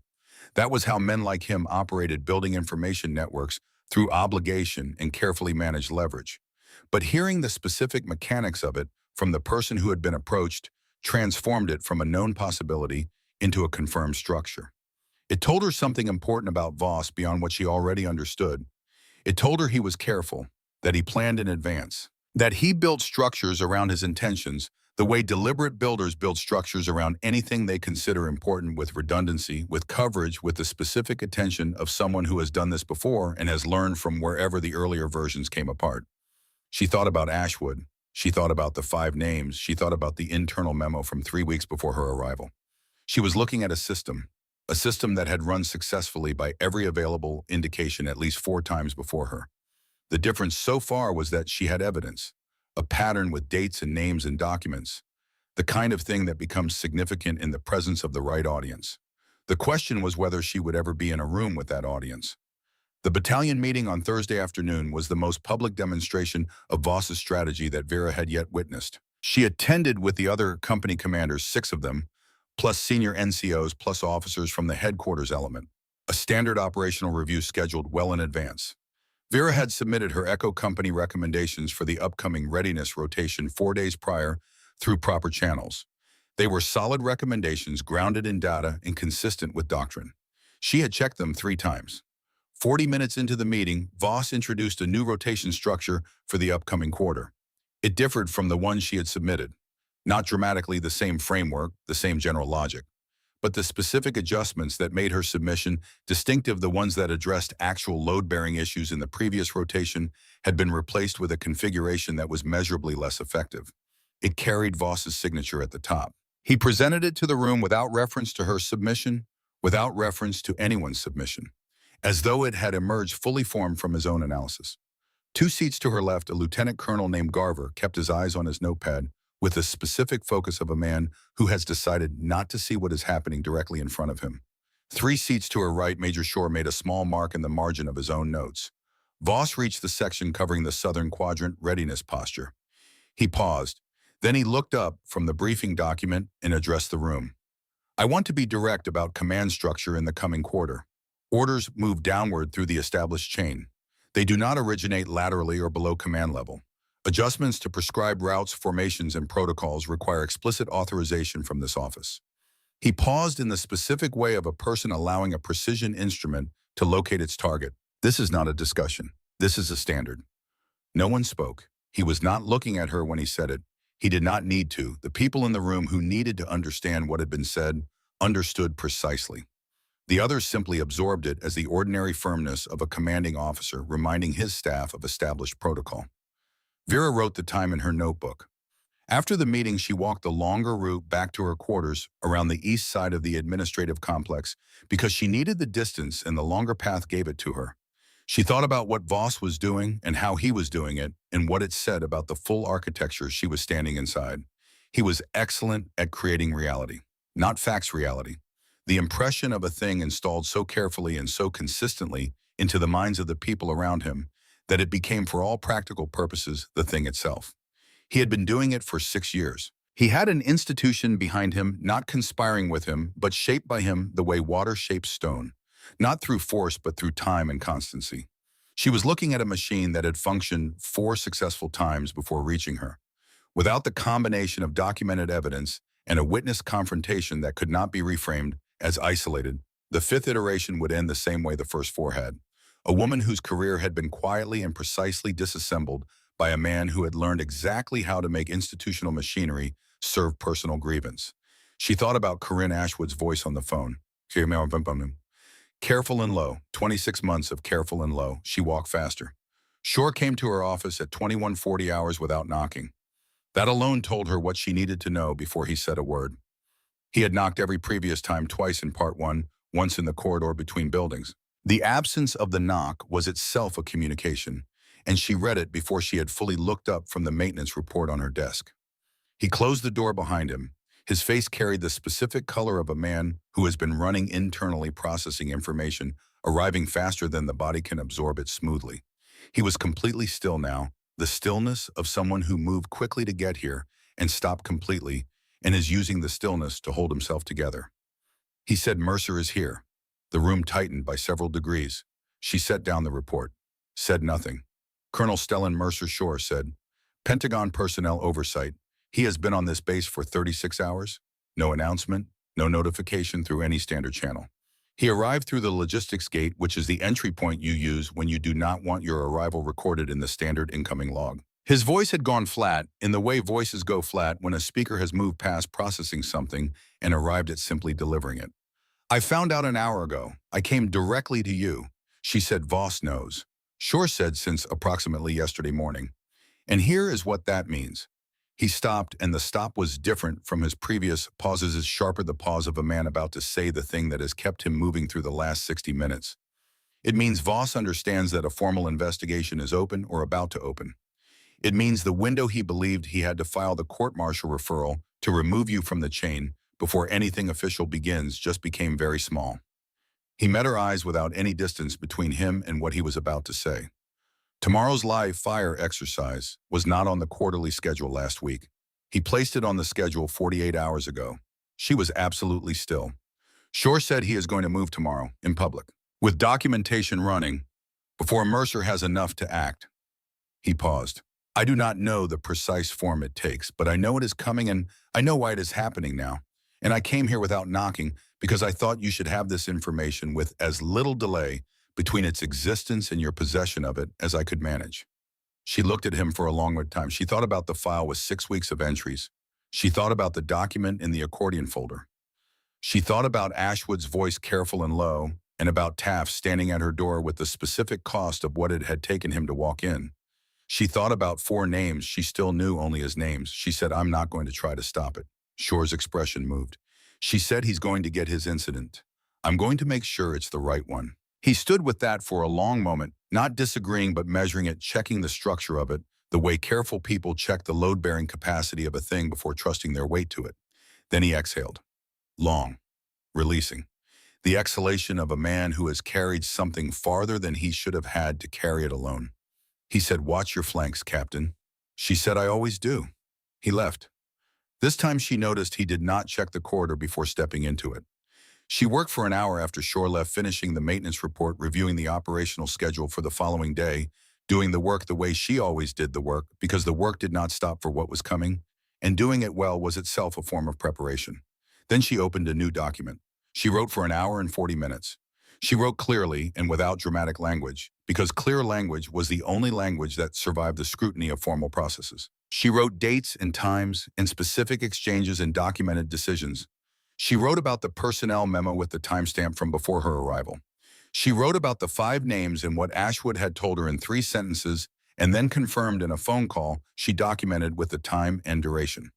That was how men like him operated, building information networks through obligation and carefully managed leverage. But hearing the specific mechanics of it from the person who had been approached transformed it from a known possibility into a confirmed structure. It told her something important about Voss beyond what she already understood. It told her he was careful, that he planned in advance, that he built structures around his intentions, the way deliberate builders build structures around anything they consider important, with redundancy, with coverage, with the specific attention of someone who has done this before and has learned from wherever the earlier versions came apart. She thought about Ashwood. She thought about the 5 names. She thought about the internal memo from 3 weeks before her arrival. She was looking at a system that had run successfully by every available indication at least 4 times before her. The difference so far was that she had evidence, a pattern with dates and names and documents, the kind of thing that becomes significant in the presence of the right audience. The question was whether she would ever be in a room with that audience. The battalion meeting on Thursday afternoon was the most public demonstration of Voss's strategy that Vera had yet witnessed. She attended with the other company commanders, 6 of them, plus senior NCOs, plus officers from the headquarters element, a standard operational review scheduled well in advance. Vera had submitted her Echo Company recommendations for the upcoming readiness rotation 4 days prior through proper channels. They were solid recommendations grounded in data and consistent with doctrine. She had checked them 3 times. 40 minutes into the meeting, Voss introduced a new rotation structure for the upcoming quarter. It differed from the one she had submitted. Not dramatically the same framework, the same general logic, but the specific adjustments that made her submission distinctive. The ones that addressed actual load-bearing issues in the previous rotation had been replaced with a configuration that was measurably less effective. It carried Voss's signature at the top. He presented it to the room without reference to her submission, without reference to anyone's submission, as though it had emerged fully formed from his own analysis. 2 seats to her left, a lieutenant colonel named Garver kept his eyes on his notepad with the specific focus of a man who has decided not to see what is happening directly in front of him. 3 seats to her right, Major Shore made a small mark in the margin of his own notes. Voss reached the section covering the southern quadrant, readiness posture. He paused. Then he looked up from the briefing document and addressed the room. I want to be direct about command structure in the coming quarter. Orders move downward through the established chain. They do not originate laterally or below command level. Adjustments to prescribed routes, formations, and protocols require explicit authorization from this office. He paused in the specific way of a person allowing a precision instrument to locate its target. This is not a discussion. This is a standard. No one spoke. He was not looking at her when he said it. He did not need to. The people in the room who needed to understand what had been said understood precisely. The others simply absorbed it as the ordinary firmness of a commanding officer reminding his staff of established protocol. Vera wrote the time in her notebook. After the meeting, she walked the longer route back to her quarters around the east side of the administrative complex because she needed the distance and the longer path gave it to her. She thought about what Voss was doing and how he was doing it and what it said about the full architecture she was standing inside. He was excellent at creating reality, not facts reality. The impression of a thing installed so carefully and so consistently into the minds of the people around him that it became for all practical purposes the thing itself. He had been doing it for 6 years. He had an institution behind him, not conspiring with him, but shaped by him the way water shapes stone, not through force but through time and constancy. She was looking at a machine that had functioned 4 successful times before reaching her. Without the combination of documented evidence and a witness confrontation that could not be reframed as isolated, the 5th iteration would end the same way the first 4 had. A woman whose career had been quietly and precisely disassembled by a man who had learned exactly how to make institutional machinery serve personal grievance. She thought about Corinne Ashwood's voice on the phone. Careful and low, 26 months of careful and low, she walked faster. Shore came to her office at 21:40 hours without knocking. That alone told her what she needed to know before he said a word. He had knocked every previous time, twice in part 1, once in the corridor between buildings. The absence of the knock was itself a communication, and she read it before she had fully looked up from the maintenance report on her desk. He closed the door behind him. His face carried the specific color of a man who has been running internally processing information, arriving faster than the body can absorb it smoothly. He was completely still now, the stillness of someone who moved quickly to get here and stopped completely and is using the stillness to hold himself together. He said, "Mercer is here." The room tightened by several degrees. She set down the report, said nothing. Colonel Stellan Mercer Shore said, "Pentagon personnel oversight. He has been on this base for 36 hours. No announcement, no notification through any standard channel. He arrived through the logistics gate, which is the entry point you use when you do not want your arrival recorded in the standard incoming log." His voice had gone flat, in the way voices go flat when a speaker has moved past processing something and arrived at simply delivering it. "I found out an hour ago. I came directly to you." She said, "Voss knows." Shore said, "Since approximately yesterday morning. And here is what that means." He stopped, and the stop was different from his previous pauses, as sharper the pause of a man about to say the thing that has kept him moving through the last 60 minutes. It means Voss understands that a formal investigation is open or about to open. It means the window he believed he had to file the court-martial referral to remove you from the chain before anything official begins just became very small. He met her eyes without any distance between him and what he was about to say. Tomorrow's live fire exercise was not on the quarterly schedule last week. He placed it on the schedule 48 hours ago. She was absolutely still. Shore said he is going to move tomorrow, in public, with documentation running, before Mercer has enough to act. He paused. "I do not know the precise form it takes, but I know it is coming and I know why it is happening now. And I came here without knocking because I thought you should have this information with as little delay between its existence and your possession of it as I could manage." She looked at him for a long time. She thought about the file with 6 weeks of entries. She thought about the document in the accordion folder. She thought about Ashwood's voice, careful and low, and about Taft standing at her door with the specific cost of what it had taken him to walk in. She thought about 4 names she still knew only as names. She said, "I'm not going to try to stop it." Shore's expression moved. She said, "He's going to get his incident. I'm going to make sure it's the right one." He stood with that for a long moment, not disagreeing but measuring it, checking the structure of it, the way careful people check the load-bearing capacity of a thing before trusting their weight to it. Then he exhaled. Long. Releasing. The exhalation of a man who has carried something farther than he should have had to carry it alone. He said, "Watch your flanks, Captain." She said, "I always do." He left. This time she noticed he did not check the corridor before stepping into it. She worked for an hour after Shore left, finishing the maintenance report, reviewing the operational schedule for the following day, doing the work the way she always did the work, because the work did not stop for what was coming, and doing it well was itself a form of preparation. Then she opened a new document. She wrote for an hour and 40 minutes. She wrote clearly and without dramatic language, because clear language was the only language that survived the scrutiny of formal processes. She wrote dates and times and specific exchanges and documented decisions. She wrote about the personnel memo with the timestamp from before her arrival. She wrote about the 5 names and what Ashwood had told her in 3 sentences, and then confirmed in a phone call she documented with the time and duration.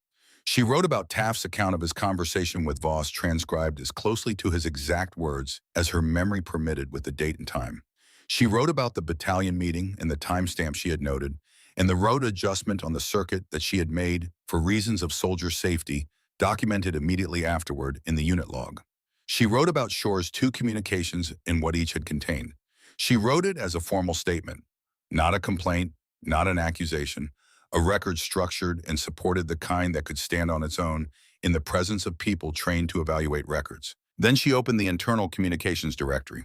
She wrote about Taft's account of his conversation with Voss, transcribed as closely to his exact words as her memory permitted with the date and time. She wrote about the battalion meeting and the timestamp she had noted, and the road adjustment on the circuit that she had made for reasons of soldier safety, documented immediately afterward in the unit log. She wrote about Shore's 2 communications and what each had contained. She wrote it as a formal statement. Not a complaint, not an accusation. A record structured and supported, the kind that could stand on its own in the presence of people trained to evaluate records. Then she opened the internal communications directory.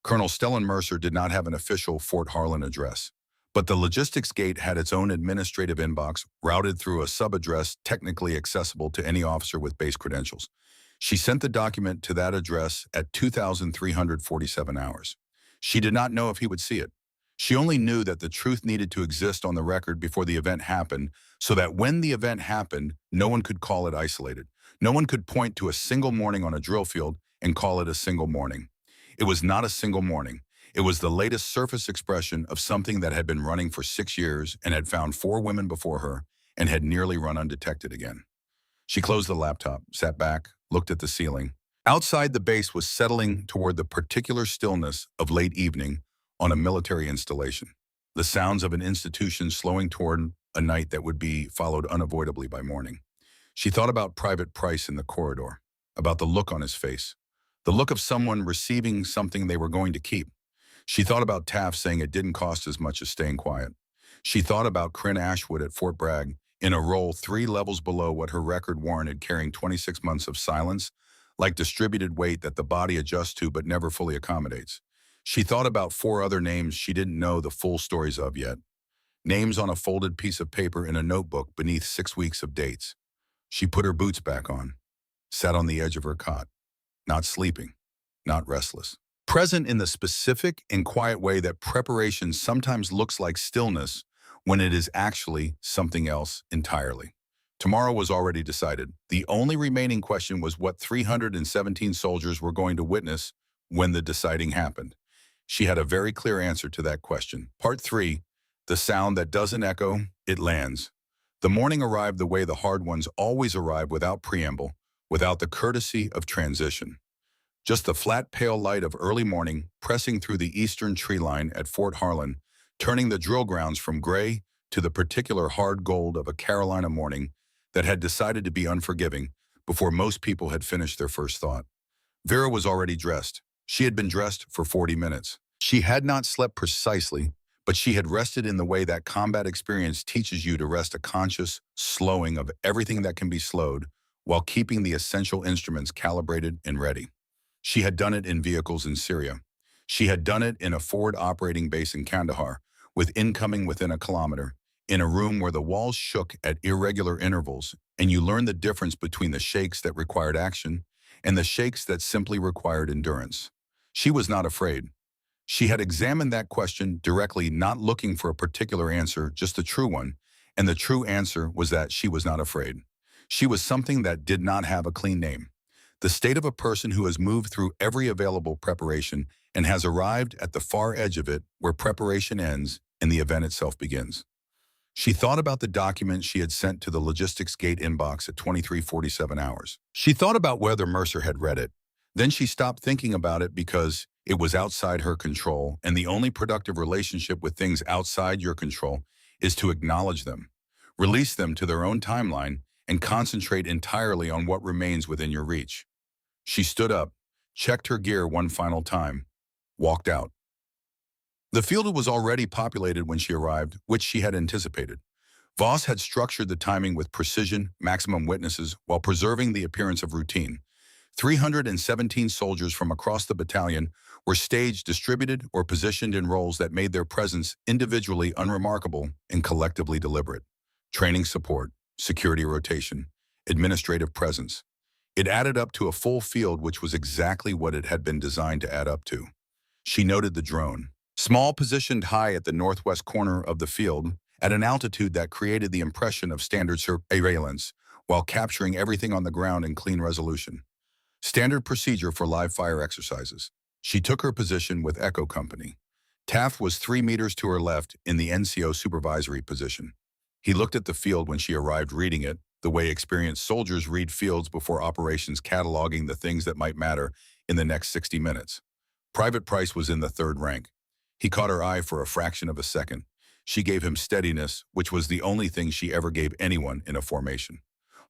Colonel Stellan Mercer did not have an official Fort Harlan address, but the logistics gate had its own administrative inbox routed through a sub-address technically accessible to any officer with base credentials. She sent the document to that address at 2,347 hours. She did not know if he would see it. She only knew that the truth needed to exist on the record before the event happened, so that when the event happened, no one could call it isolated. No one could point to a single morning on a drill field and call it a single morning. It was not a single morning. It was the latest surface expression of something that had been running for 6 years and had found 4 women before her and had nearly run undetected again. She closed the laptop, sat back, looked at the ceiling. Outside, the base was settling toward the particular stillness of late evening on a military installation, the sounds of an institution slowing toward a night that would be followed unavoidably by morning. She thought about Private Price in the corridor, about the look on his face, the look of someone receiving something they were going to keep. She thought about Taft saying it didn't cost as much as staying quiet. She thought about Corinne Ashwood at Fort Bragg, in a role 3 levels below what her record warranted, carrying 26 months of silence, like distributed weight that the body adjusts to but never fully accommodates. She thought about 4 other names she didn't know the full stories of yet. Names on a folded piece of paper in a notebook beneath 6 weeks of dates. She put her boots back on, sat on the edge of her cot, not sleeping, not restless. Present in the specific and quiet way that preparation sometimes looks like stillness when it is actually something else entirely. Tomorrow was already decided. The only remaining question was what 317 soldiers were going to witness when the deciding happened. She had a very clear answer to that question. Part 3, the sound that doesn't echo, it lands. The morning arrived the way the hard ones always arrive, without preamble, without the courtesy of transition. Just the flat pale light of early morning pressing through the eastern tree line at Fort Harlan, turning the drill grounds from gray to the particular hard gold of a Carolina morning that had decided to be unforgiving before most people had finished their first thought. Vera was already dressed. She had been dressed for 40 minutes. She had not slept precisely, but she had rested in the way that combat experience teaches you to rest, a conscious slowing of everything that can be slowed while keeping the essential instruments calibrated and ready. She had done it in vehicles in Syria. She had done it in a forward operating base in Kandahar, with incoming within a kilometer, in a room where the walls shook at irregular intervals, and you learned the difference between the shakes that required action and the shakes that simply required endurance. She was not afraid. She had examined that question directly, not looking for a particular answer, just the true one, and the true answer was that she was not afraid. She was something that did not have a clean name. The state of a person who has moved through every available preparation and has arrived at the far edge of it, where preparation ends and the event itself begins. She thought about the document she had sent to the logistics gate inbox at 23:47 hours. She thought about whether Mercer had read it. Then she stopped thinking about it because it was outside her control, and the only productive relationship with things outside your control is to acknowledge them, release them to their own timeline, and concentrate entirely on what remains within your reach. She stood up, checked her gear one final time, walked out. The field was already populated when she arrived, which she had anticipated. Voss had structured the timing with precision, maximum witnesses, while preserving the appearance of routine. 317 soldiers from across the battalion were staged, distributed, or positioned in roles that made their presence individually unremarkable and collectively deliberate. Training support, security rotation, administrative presence. It added up to a full field, which was exactly what it had been designed to add up to. She noted the drone. Small, positioned high at the northwest corner of the field, at an altitude that created the impression of standard surveillance, while capturing everything on the ground in clean resolution. Standard procedure for live fire exercises. She took her position with Echo Company. Taft was 3 meters to her left in the NCO supervisory position. He looked at the field when she arrived, reading it, the way experienced soldiers read fields before operations, cataloging the things that might matter in the next 60 minutes. Private Price was in the 3rd rank. He caught her eye for a fraction of a second. She gave him steadiness, which was the only thing she ever gave anyone in a formation.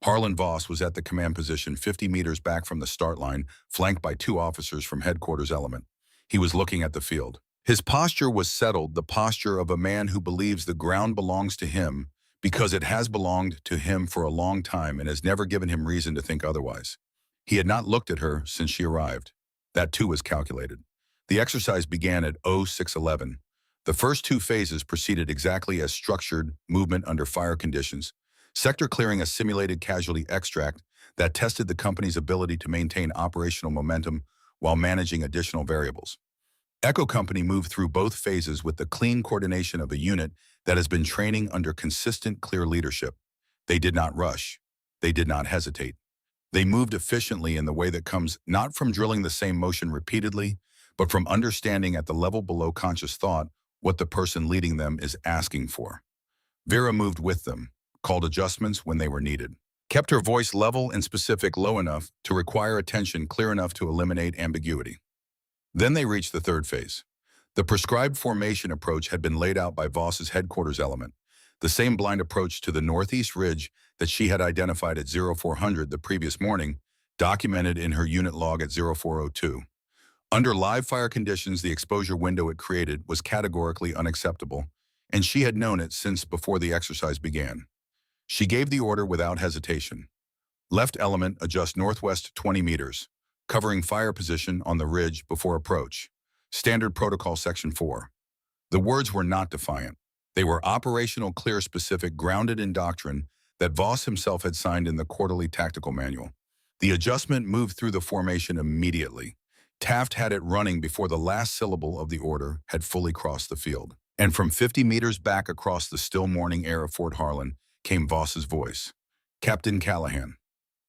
Harlan Voss was at the command position 50 meters back from the start line, flanked by 2 officers from headquarters element. He was looking at the field. His posture was settled, the posture of a man who believes the ground belongs to him because it has belonged to him for a long time and has never given him reason to think otherwise. He had not looked at her since she arrived. That too was calculated. The exercise began at 0611. The first two phases proceeded exactly as structured movement under fire conditions, sector clearing a simulated casualty extract that tested the company's ability to maintain operational momentum while managing additional variables. Echo Company moved through both phases with the clean coordination of a unit that has been training under consistent, clear leadership. They did not rush. They did not hesitate. They moved efficiently in the way that comes not from drilling the same motion repeatedly, but from understanding at the level below conscious thought what the person leading them is asking for. Vera moved with them, called adjustments when they were needed, kept her voice level and specific low enough to require attention clear enough to eliminate ambiguity. Then they reached the third phase. The prescribed formation approach had been laid out by Voss's headquarters element, the same blind approach to the northeast ridge that she had identified at 0400 the previous morning, documented in her unit log at 0402. Under live fire conditions, the exposure window it created was categorically unacceptable, and she had known it since before the exercise began. She gave the order without hesitation. Left element adjust northwest 20 meters, covering fire position on the ridge before approach. Standard Protocol Section 4. The words were not defiant. They were operational, clear, specific, grounded in doctrine that Voss himself had signed in the quarterly tactical manual. The adjustment moved through the formation immediately. Taft had it running before the last syllable of the order had fully crossed the field. And from 50 meters back across the still morning air of Fort Harlan came Voss's voice. Captain Callahan.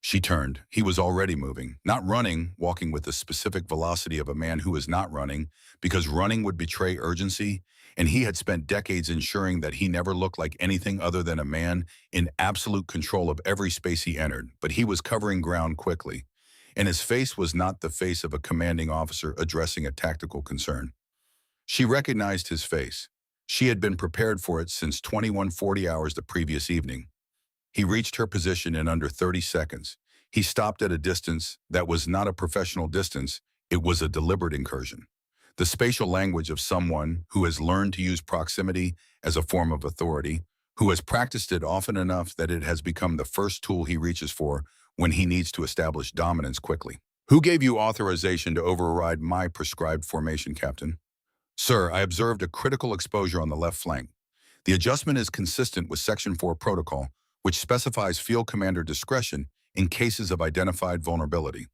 She turned. He was already moving, not running, walking with the specific velocity of a man who is not running, because running would betray urgency, and he had spent decades ensuring that he never looked like anything other than a man in absolute control of every space he entered, but he was covering ground quickly, and his face was not the face of a commanding officer addressing a tactical concern. She recognized his face. She had been prepared for it since 2140 hours the previous evening. He reached her position in under 30 seconds. He stopped at a distance that was not a professional distance, it was a deliberate incursion. The spatial language of someone who has learned to use proximity as a form of authority, who has practiced it often enough that it has become the first tool he reaches for when he needs to establish dominance quickly. Who gave you authorization to override my prescribed formation, Captain? Sir, I observed a critical exposure on the left flank. The adjustment is consistent with Section 4 protocol, which specifies field commander discretion in cases of identified vulnerability.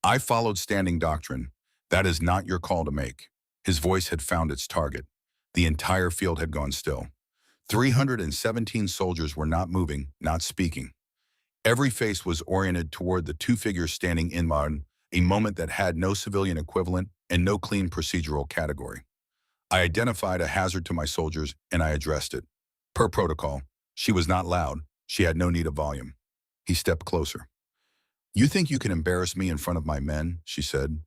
I followed standing doctrine. That is not your call to make. His voice had found its target. The entire field had gone still. 317 soldiers were not moving, not speaking. Every face was oriented toward the two figures standing in a moment that had no civilian equivalent and no clean procedural category. I identified a hazard to my soldiers and I addressed it. Per protocol, she was not loud. She had no need of volume. He stepped closer. You think you can embarrass me in front of my men, she said.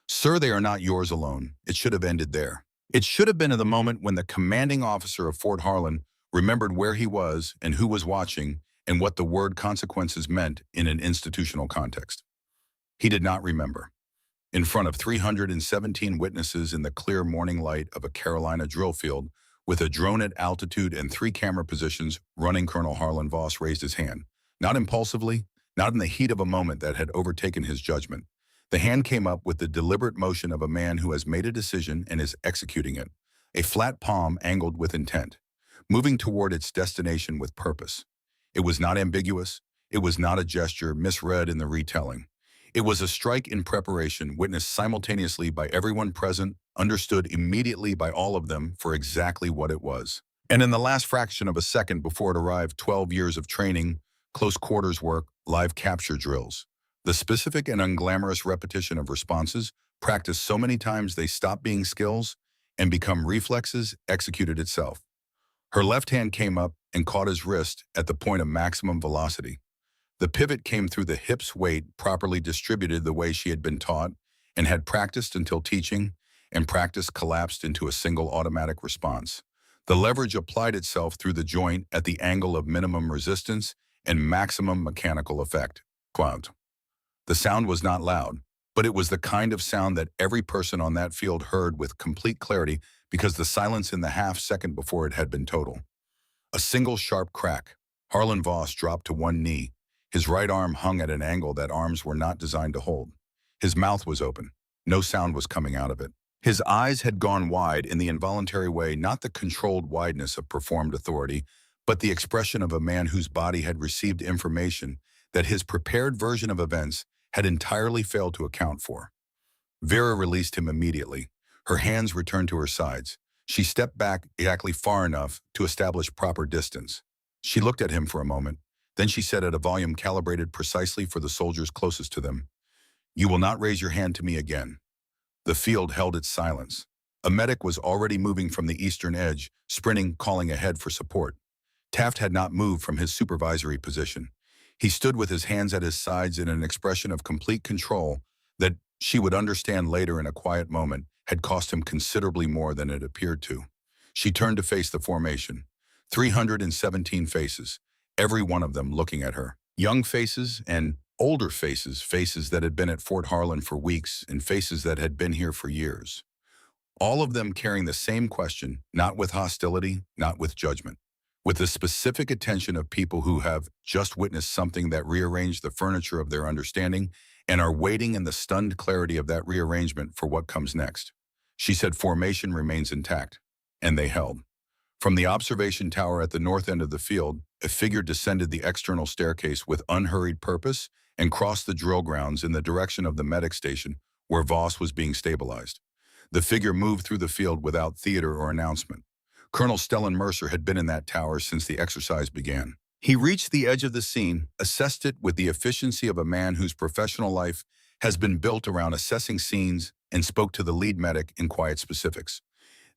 Sir, they are not yours alone. It should have ended there. It should have been at the moment when the commanding officer of Fort Harlan remembered where he was and who was watching and what the word consequences meant in an institutional context. He did not remember. In front of 317 witnesses in the clear morning light of a Carolina drill field, with a drone at altitude and 3 camera positions running, Colonel Harlan Voss raised his hand. Not impulsively, not in the heat of a moment that had overtaken his judgment. The hand came up with the deliberate motion of a man who has made a decision and is executing it. A flat palm angled with intent, moving toward its destination with purpose. It was not ambiguous. It was not a gesture misread in the retelling. It was a strike in preparation, witnessed simultaneously by everyone present, understood immediately by all of them for exactly what it was. And in the last fraction of a second before it arrived, 12 years of training, close quarters work, live capture drills. The specific and unglamorous repetition of responses, practiced so many times they stop being skills and become reflexes, executed itself. Her left hand came up and caught his wrist at the point of maximum velocity. The pivot came through the hip's weight, properly distributed the way she had been taught and had practiced until teaching, and practice collapsed into a single automatic response. The leverage applied itself through the joint at the angle of minimum resistance and maximum mechanical effect. Quote. The sound was not loud, but it was the kind of sound that every person on that field heard with complete clarity because the silence in the half-second before it had been total. A single sharp crack. Harlan Voss dropped to one knee. His right arm hung at an angle that arms were not designed to hold. His mouth was open. No sound was coming out of it. His eyes had gone wide in the involuntary way, not the controlled wideness of performed authority, but the expression of a man whose body had received information that his prepared version of events had entirely failed to account for. Vera released him immediately. Her hands returned to her sides. She stepped back exactly far enough to establish proper distance. She looked at him for a moment. Then she said at a volume calibrated precisely for the soldiers closest to them, "You will not raise your hand to me again." The field held its silence. A medic was already moving from the eastern edge, sprinting, calling ahead for support. Taft had not moved from his supervisory position. He stood with his hands at his sides in an expression of complete control that, she would understand later in a quiet moment, had cost him considerably more than it appeared to. She turned to face the formation. 317 faces, every one of them looking at her. Young faces and older faces, faces that had been at Fort Harlan for weeks and faces that had been here for years. All of them carrying the same question, not with hostility, not with judgment, with the specific attention of people who have just witnessed something that rearranged the furniture of their understanding and are waiting in the stunned clarity of that rearrangement for what comes next. She said formation remains intact, and they held. From the observation tower at the north end of the field, a figure descended the external staircase with unhurried purpose and crossed the drill grounds in the direction of the medic station where Voss was being stabilized. The figure moved through the field without theater or announcement. Colonel Stellan Mercer had been in that tower since the exercise began. He reached the edge of the scene, assessed it with the efficiency of a man whose professional life has been built around assessing scenes, and spoke to the lead medic in quiet specifics.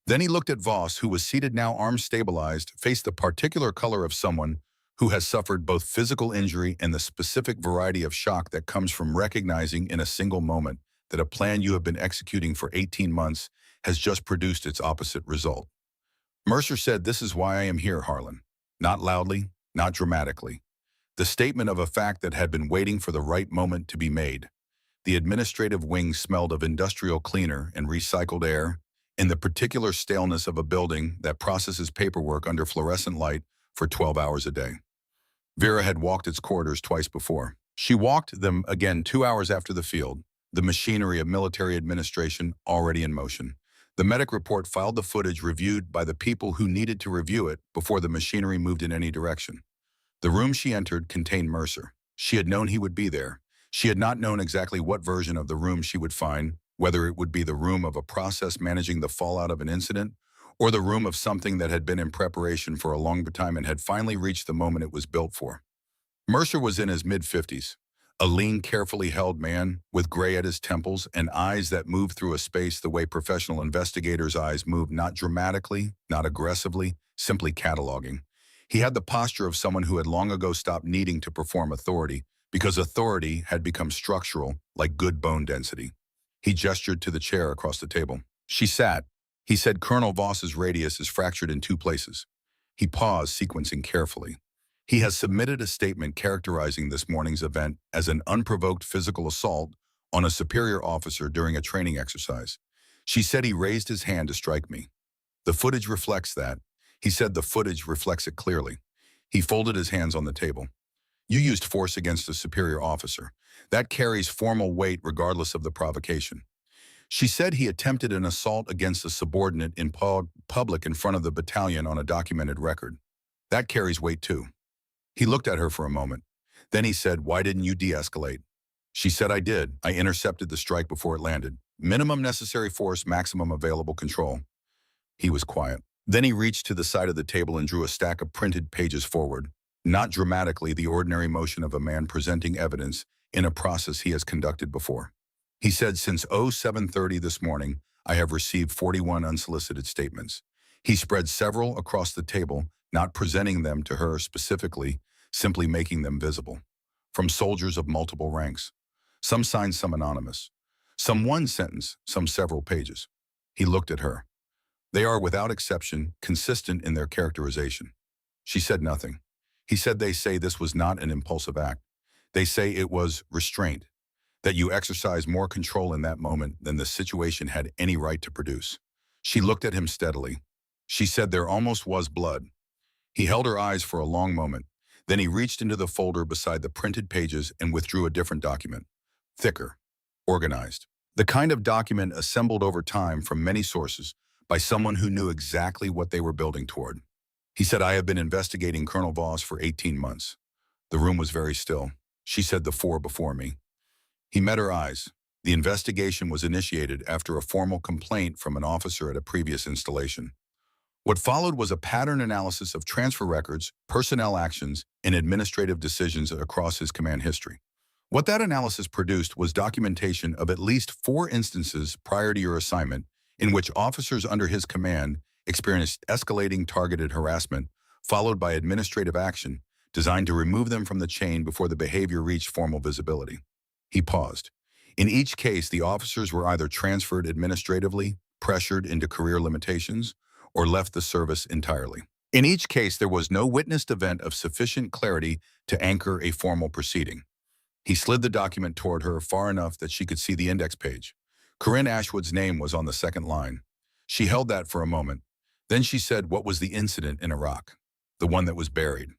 Then he looked at Voss, who was seated now arms stabilized, faced the particular color of someone who has suffered both physical injury and the specific variety of shock that comes from recognizing in a single moment that a plan you have been executing for 18 months has just produced its opposite result. Mercer said, "This is why I am here, Harlan." Not loudly, not dramatically. The statement of a fact that had been waiting for the right moment to be made. The administrative wing smelled of industrial cleaner and recycled air, in the particular staleness of a building that processes paperwork under fluorescent light for 12 hours a day. Vera had walked its corridors twice before. She walked them again 2 hours after the field, the machinery of military administration already in motion. The medic report filed the footage reviewed by the people who needed to review it before the machinery moved in any direction. The room she entered contained Mercer. She had known he would be there. She had not known exactly what version of the room she would find, whether it would be the room of a process managing the fallout of an incident, or the room of something that had been in preparation for a long time and had finally reached the moment it was built for. Mercer was in his mid-50s, a lean, carefully held man with gray at his temples and eyes that moved through a space the way professional investigators' eyes move, not dramatically, not aggressively, simply cataloging. He had the posture of someone who had long ago stopped needing to perform authority because authority had become structural, like good bone density. He gestured to the chair across the table. She sat. He said, "Colonel Voss's radius is fractured in 2 places. He paused, sequencing carefully. He has submitted a statement characterizing this morning's event as an unprovoked physical assault on a superior officer during a training exercise. She said he raised his hand to strike me. The footage reflects that. He said the footage reflects it clearly." He folded his hands on the table. "You used force against a superior officer. That carries formal weight regardless of the provocation." She said he attempted an assault against a subordinate in public in front of the battalion on a documented record. That carries weight too. He looked at her for a moment. Then he said, "Why didn't you de-escalate?" She said, "I did. I intercepted the strike before it landed. Minimum necessary force, maximum available control." He was quiet. Then he reached to the side of the table and drew a stack of printed pages forward. Not dramatically, the ordinary motion of a man presenting evidence in a process he has conducted before. He said, "Since 07:30 this morning, I have received 41 unsolicited statements." He spread several across the table, not presenting them to her specifically, simply making them visible. From soldiers of multiple ranks. Some signed, some anonymous. Some one sentence, some several pages. He looked at her. They are, without exception, consistent in their characterization. She said nothing. He said, "They say this was not an impulsive act. They say it was restraint. that you exercised more control in that moment than the situation had any right to produce. She looked at him steadily. She said there almost was blood. He held her eyes for a long moment. Then he reached into the folder beside the printed pages and withdrew a different document. Thicker, organized. The kind of document assembled over time from many sources by someone who knew exactly what they were building toward. He said, I have been investigating Colonel Voss for 18 months. The room was very still. She said the four before me. He met her eyes. The investigation was initiated after a formal complaint from an officer at a previous installation. What followed was a pattern analysis of transfer records, personnel actions, and administrative decisions across his command history. What that analysis produced was documentation of at least 4 instances prior to your assignment in which officers under his command experienced escalating targeted harassment, followed by administrative action designed to remove them from the chain before the behavior reached formal visibility. He paused. In each case, the officers were either transferred administratively, pressured into career limitations, or left the service entirely. In each case, there was no witnessed event of sufficient clarity to anchor a formal proceeding. He slid the document toward her far enough that she could see the index page. Corinne Ashwood's name was on the second line. She held that for a moment. Then she said, what was the incident in Iraq? The one that was buried.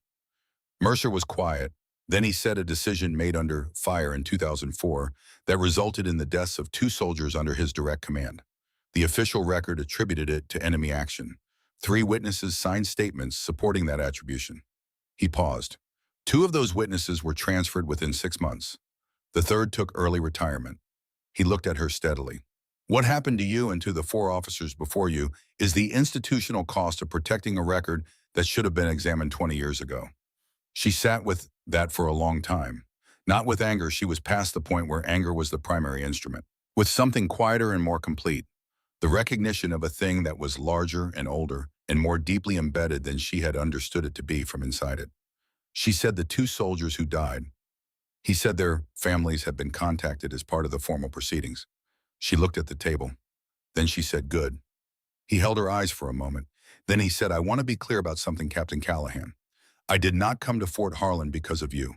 Mercer was quiet. Then he said a decision made under fire in 2004 that resulted in the deaths of 2 soldiers under his direct command. The official record attributed it to enemy action. 3 witnesses signed statements supporting that attribution. He paused. 2 of those witnesses were transferred within 6 months. The third took early retirement. He looked at her steadily. What happened to you and to the 4 officers before you is the institutional cost of protecting a record that should have been examined 20 years ago. She sat with that for a long time. Not with anger, she was past the point where anger was the primary instrument. With something quieter and more complete. The recognition of a thing that was larger and older and more deeply embedded than she had understood it to be from inside it. She said the 2 soldiers who died. He said their families had been contacted as part of the formal proceedings. She looked at the table. Then she said, good. He held her eyes for a moment. Then he said, I want to be clear about something, Captain Callahan. I did not come to Fort Harlan because of you.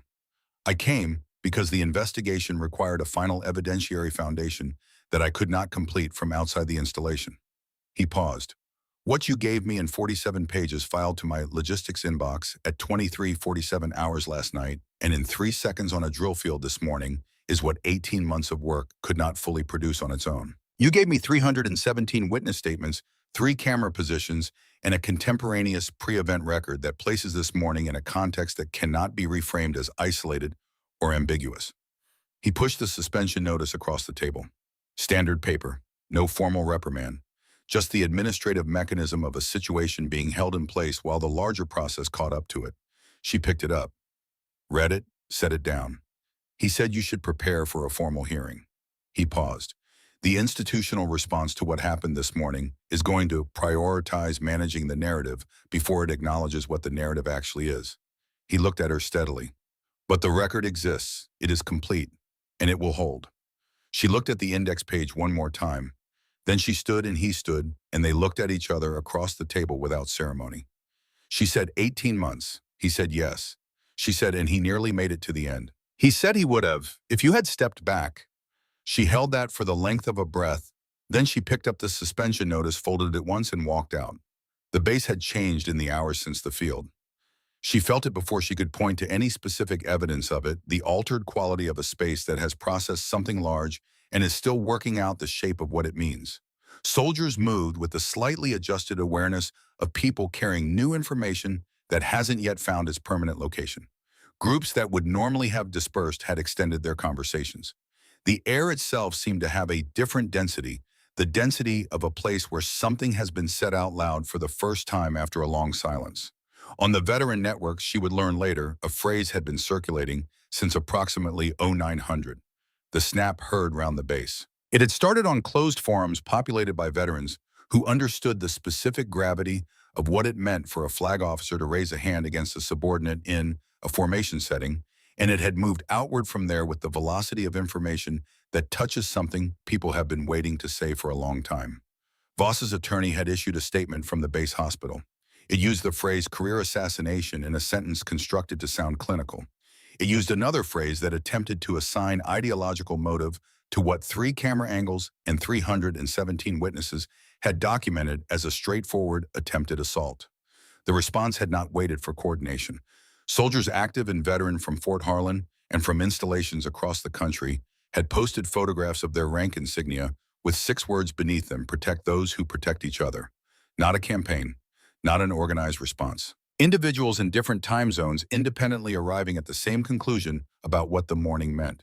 I came because the investigation required a final evidentiary foundation that I could not complete from outside the installation. He paused. What you gave me in 47 pages filed to my logistics inbox at 23:47 hours last night and in 3 seconds on a drill field this morning is what 18 months of work could not fully produce on its own. You gave me 317 witness statements, 3 camera positions, and a contemporaneous pre-event record that places this morning in a context that cannot be reframed as isolated or ambiguous. He pushed the suspension notice across the table. Standard paper, no formal reprimand, just the administrative mechanism of a situation being held in place while the larger process caught up to it. She picked it up, read it, set it down. He said you should prepare for a formal hearing. He paused. The institutional response to what happened this morning is going to prioritize managing the narrative before it acknowledges what the narrative actually is. He looked at her steadily. But the record exists, it is complete, and it will hold. She looked at the index page one more time. Then she stood and he stood, and they looked at each other across the table without ceremony. She said, 18 months. He said, yes. She said, and he nearly made it to the end. He said he would have, if you had stepped back. She held that for the length of a breath. Then she picked up the suspension notice, folded it once, and walked out. The base had changed in the hours since the field. She felt it before she could point to any specific evidence of it, the altered quality of a space that has processed something large and is still working out the shape of what it means. Soldiers moved with the slightly adjusted awareness of people carrying new information that hasn't yet found its permanent location. Groups that would normally have dispersed had extended their conversations. The air itself seemed to have a different density, the density of a place where something has been said out loud for the first time after a long silence. On the veteran networks, she would learn later, a phrase had been circulating since approximately 0900. The snap heard round the base. It had started on closed forums populated by veterans who understood the specific gravity of what it meant for a flag officer to raise a hand against a subordinate in a formation setting, and it had moved outward from there with the velocity of information that touches something people have been waiting to say for a long time. Voss's attorney had issued a statement from the base hospital. It used the phrase career assassination in a sentence constructed to sound clinical. It used another phrase that attempted to assign ideological motive to what 3 camera angles and 317 witnesses had documented as a straightforward attempted assault. The response had not waited for coordination. Soldiers active and veteran from Fort Harlan and from installations across the country had posted photographs of their rank insignia with 6 words beneath them: protect those who protect each other. Not a campaign, not an organized response. Individuals in different time zones independently arriving at the same conclusion about what the morning meant.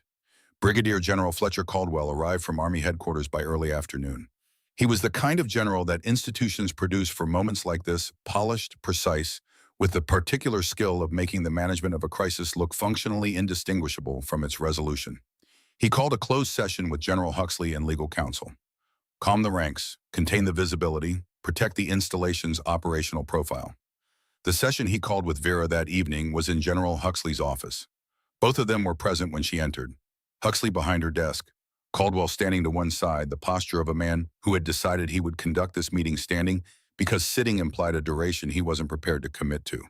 Brigadier General Fletcher Caldwell arrived from Army headquarters by early afternoon. He was the kind of general that institutions produce for moments like this: polished, precise, with the particular skill of making the management of a crisis look functionally indistinguishable from its resolution. He called a closed session with General Huxley and legal counsel. Calm the ranks, contain the visibility, protect the installation's operational profile. The session he called with Vera that evening was in General Huxley's office. Both of them were present when she entered. Huxley behind her desk, Caldwell standing to one side, the posture of a man who had decided he would conduct this meeting standing because sitting implied a duration he wasn't prepared to commit to.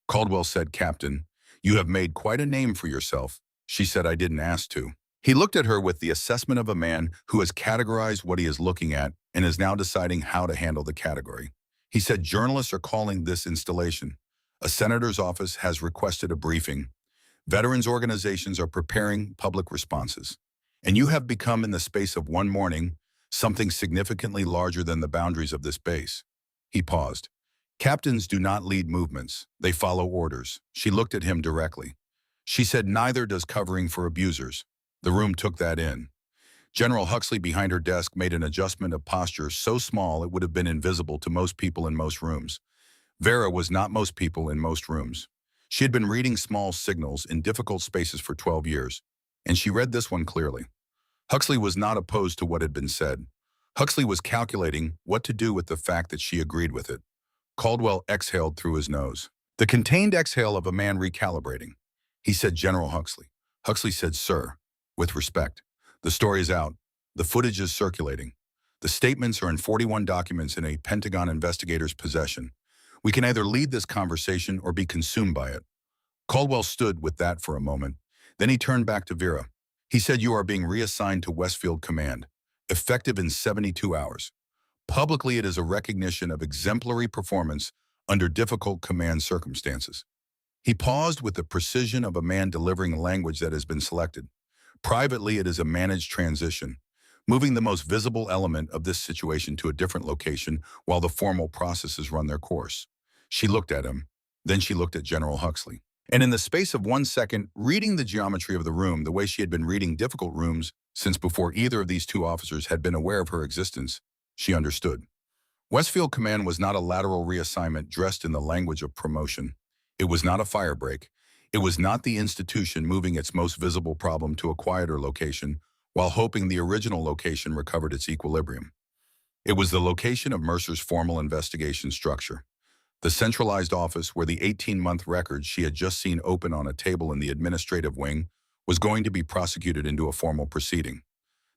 Caldwell said, "Captain, you have made quite a name for yourself." She said, "I didn't ask to." He looked at her with the assessment of a man who has categorized what he is looking at and is now deciding how to handle the category. He said, "Journalists are calling this installation. A senator's office has requested a briefing. Veterans organizations are preparing public responses. And you have become, in the space of one morning, something significantly larger than the boundaries of this base." He paused. "Captains do not lead movements. They follow orders." She looked at him directly. She said, "Neither does covering for abusers." The room took that in. General Huxley behind her desk made an adjustment of posture so small it would have been invisible to most people in most rooms. Vera was not most people in most rooms. She had been reading small signals in difficult spaces for 12 years, and she read this one clearly. Huxley was not opposed to what had been said. Huxley was calculating what to do with the fact that she agreed with it. Caldwell exhaled through his nose. The contained exhale of a man recalibrating. He said, "General Huxley." Huxley said, "Sir, with respect. The story is out. The footage is circulating. The statements are in 41 documents in a Pentagon investigator's possession. We can either lead this conversation or be consumed by it." Caldwell stood with that for a moment. Then he turned back to Vera. He said, "You are being reassigned to Westfield Command, effective in 72 hours. Publicly, it is a recognition of exemplary performance under difficult command circumstances." He paused with the precision of a man delivering language that has been selected. Privately, it is a managed transition, moving the most visible element of this situation to a different location while the formal processes run their course. She looked at him. Then she looked at General Huxley. And in the space of 1 second, reading the geometry of the room the way she had been reading difficult rooms since before either of these 2 officers had been aware of her existence, she understood. Westfield Command was not a lateral reassignment dressed in the language of promotion. It was not a firebreak. It was not the institution moving its most visible problem to a quieter location while hoping the original location recovered its equilibrium. It was the location of Mercer's formal investigation structure. The centralized office where the 18-month record she had just seen open on a table in the administrative wing was going to be prosecuted into a formal proceeding.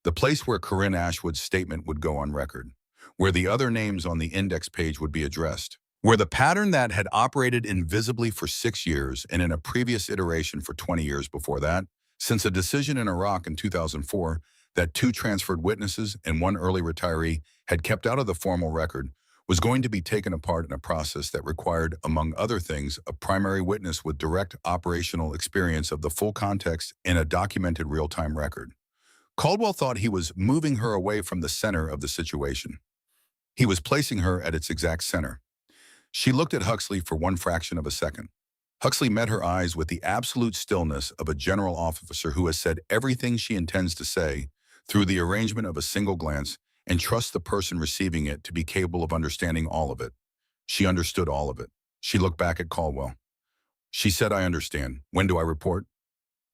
The place where Corinne Ashwood's statement would go on record, where the other names on the index page would be addressed, where the pattern that had operated invisibly for 6 years and in a previous iteration for 20 years before that, since a decision in Iraq in 2004 that 2 transferred witnesses and 1 early retiree had kept out of the formal record, was going to be taken apart in a process that required, among other things, a primary witness with direct operational experience of the full context in a documented real-time record. Caldwell thought he was moving her away from the center of the situation. He was placing her at its exact center. She looked at Huxley for 1 fraction of a second. Huxley met her eyes with the absolute stillness of a general officer who has said everything she intends to say through the arrangement of a single glance and trusts the person receiving it to be capable of understanding all of it. She understood all of it. She looked back at Caldwell. She said, "I understand. When do I report?"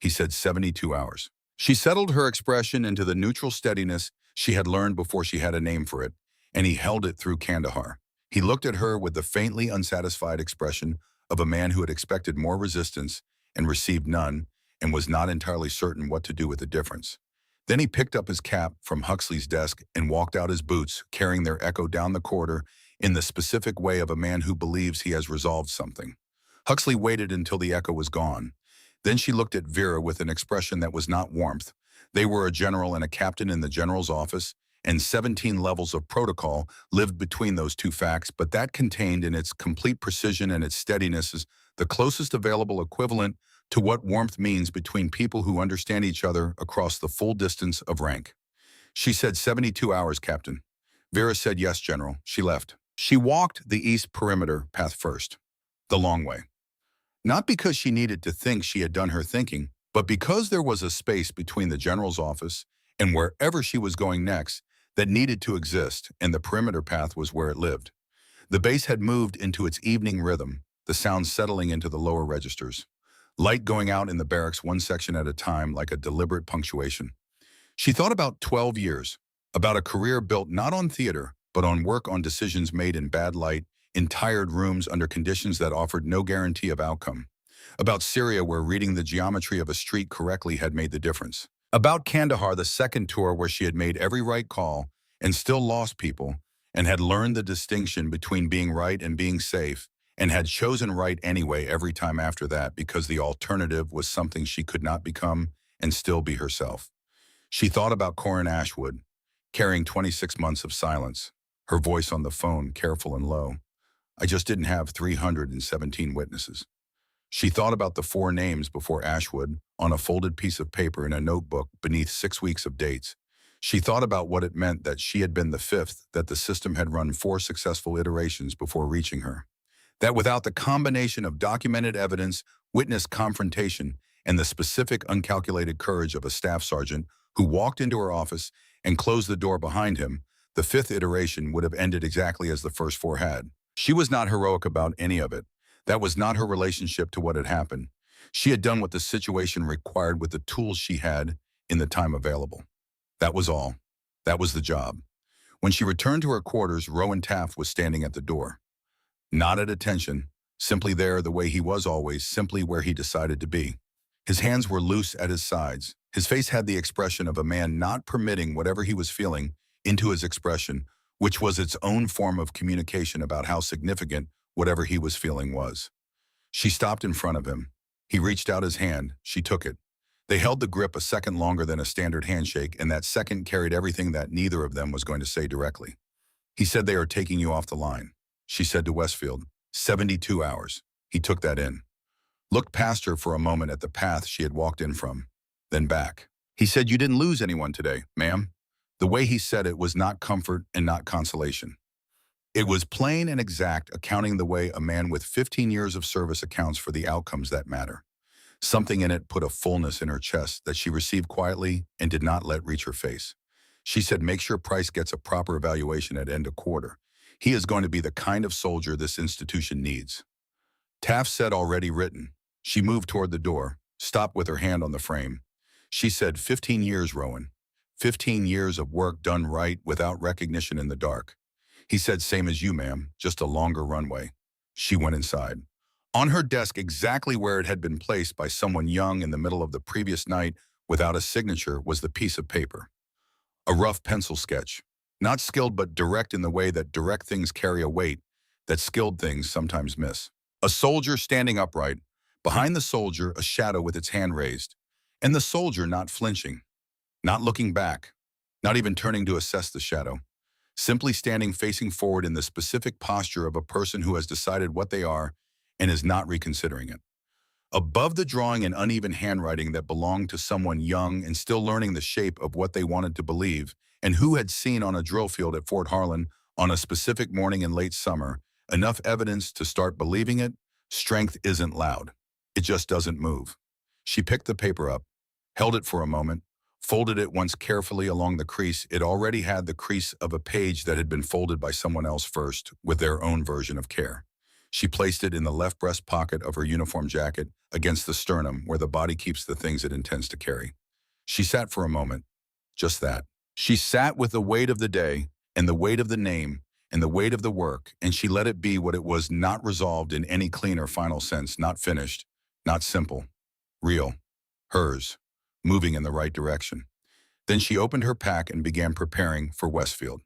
He said, 72 hours. She settled her expression into the neutral steadiness she had learned before she had a name for it, and he held it through Kandahar. He looked at her with the faintly unsatisfied expression of a man who had expected more resistance and received none and was not entirely certain what to do with the difference. Then he picked up his cap from Huxley's desk and walked out his boots, carrying their echo down the corridor in the specific way of a man who believes he has resolved something. Huxley waited until the echo was gone. Then she looked at Vera with an expression that was not warmth. They were a general and a captain in the general's office, and 17 levels of protocol lived between those two facts, but that contained in its complete precision and its steadiness is the closest available equivalent to what warmth means between people who understand each other across the full distance of rank. She said 72 hours, Captain. Vera said yes, General. She left. She walked the east perimeter path first, the long way. Not because she needed to think she had done her thinking, but because there was a space between the general's office and wherever she was going next that needed to exist, and the perimeter path was where it lived. The base had moved into its evening rhythm, the sound settling into the lower registers. Light going out in the barracks one section at a time like a deliberate punctuation. She thought about 12 years, about a career built not on theater, but on work on decisions made in bad light, in tired rooms under conditions that offered no guarantee of outcome. About Syria, where reading the geometry of a street correctly had made the difference. About Kandahar, the second tour where she had made every right call and still lost people, and had learned the distinction between being right and being safe, and had chosen right anyway every time after that because the alternative was something she could not become and still be herself. She thought about Corin Ashwood, carrying 26 months of silence, her voice on the phone careful and low. I just didn't have 317 witnesses. She thought about the 4 names before Ashwood on a folded piece of paper in a notebook beneath 6 weeks of dates. She thought about what it meant that she had been the 5th, that the system had run 4 successful iterations before reaching her. That without the combination of documented evidence, witness confrontation, and the specific uncalculated courage of a staff sergeant who walked into her office and closed the door behind him, the 5th iteration would have ended exactly as the first 4 had. She was not heroic about any of it. That was not her relationship to what had happened. She had done what the situation required with the tools she had in the time available. That was all. That was the job. When she returned to her quarters, Rowan Taft was standing at the door. Not at attention, simply there the way he was always, simply where he decided to be. His hands were loose at his sides. His face had the expression of a man not permitting whatever he was feeling into his expression, which was its own form of communication about how significant whatever he was feeling was. She stopped in front of him. He reached out his hand. She took it. They held the grip a second longer than a standard handshake, and that second carried everything that neither of them was going to say directly. He said, they are taking you off the line. She said to Westfield, 72 hours. He took that in. Looked past her for a moment at the path she had walked in from, then back. He said, you didn't lose anyone today, ma'am. The way he said it was not comfort and not consolation. It was plain and exact, accounting the way a man with 15 years of service accounts for the outcomes that matter. Something in it put a fullness in her chest that she received quietly and did not let reach her face. She said, make sure Price gets a proper evaluation at end of quarter. He is going to be the kind of soldier this institution needs. Taft said, already written. She moved toward the door, stopped with her hand on the frame. She said, 15 years, Rowan. 15 years of work done right without recognition in the dark. He said, same as you, ma'am, just a longer runway. She went inside. On her desk, exactly where it had been placed by someone young in the middle of the previous night without a signature, was the piece of paper. A rough pencil sketch. Not skilled but direct in the way that direct things carry a weight that skilled things sometimes miss. A soldier standing upright. Behind the soldier, a shadow with its hand raised. And the soldier not flinching. Not looking back. Not even turning to assess the shadow. Simply standing facing forward in the specific posture of a person who has decided what they are and is not reconsidering it. Above the drawing, an uneven handwriting that belonged to someone young and still learning the shape of what they wanted to believe, and who had seen on a drill field at Fort Harlan on a specific morning in late summer enough evidence to start believing it. Strength isn't loud. It just doesn't move. She picked the paper up, held it for a moment, folded it once carefully along the crease. It already had the crease of a page that had been folded by someone else first, with their own version of care. She placed it in the left breast pocket of her uniform jacket, against the sternum where the body keeps the things it intends to carry. She sat for a moment. Just that. She sat with the weight of the day, and the weight of the name, and the weight of the work, and she let it be what it was, not resolved in any clean or final sense, not finished, not simple. Real. Hers. Moving in the right direction. Then she opened her pack and began preparing for Westfield.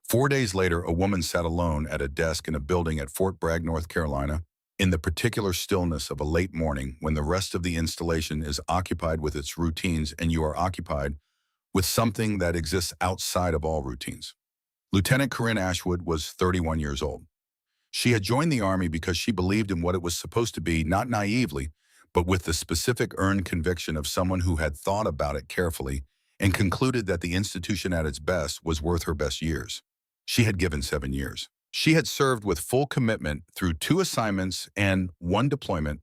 4 days later, a woman sat alone at a desk in a building at Fort Bragg, North Carolina, In the particular stillness of a late morning when the rest of the installation is occupied with its routines and you are occupied with something that exists outside of all routines. Lieutenant Corinne Ashwood was 31 years old. She had joined the Army because she believed in what it was supposed to be, not naively, but with the specific earned conviction of someone who had thought about it carefully and concluded that the institution at its best was worth her best years. She had given 7 years. She had served with full commitment through 2 assignments and 1 deployment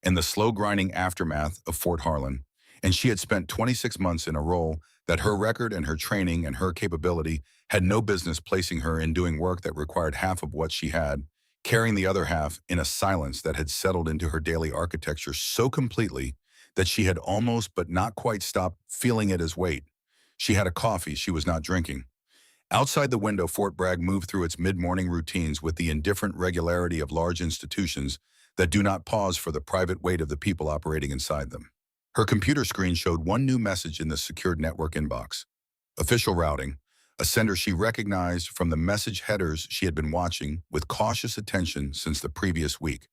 in the slow grinding aftermath of Fort Harlan, and she had spent 26 months in a role that her record and her training and her capability had no business placing her in doing work that required half of what she had, carrying the other half in a silence that had settled into her daily architecture so completely that she had almost but not quite stopped feeling it as weight. She had a coffee she was not drinking. Outside the window, Fort Bragg moved through its mid-morning routines with the indifferent regularity of large institutions that do not pause for the private weight of the people operating inside them. Her computer screen showed one new message in the secured network inbox. Official routing, a sender she recognized from the message headers she had been watching with cautious attention since the previous week.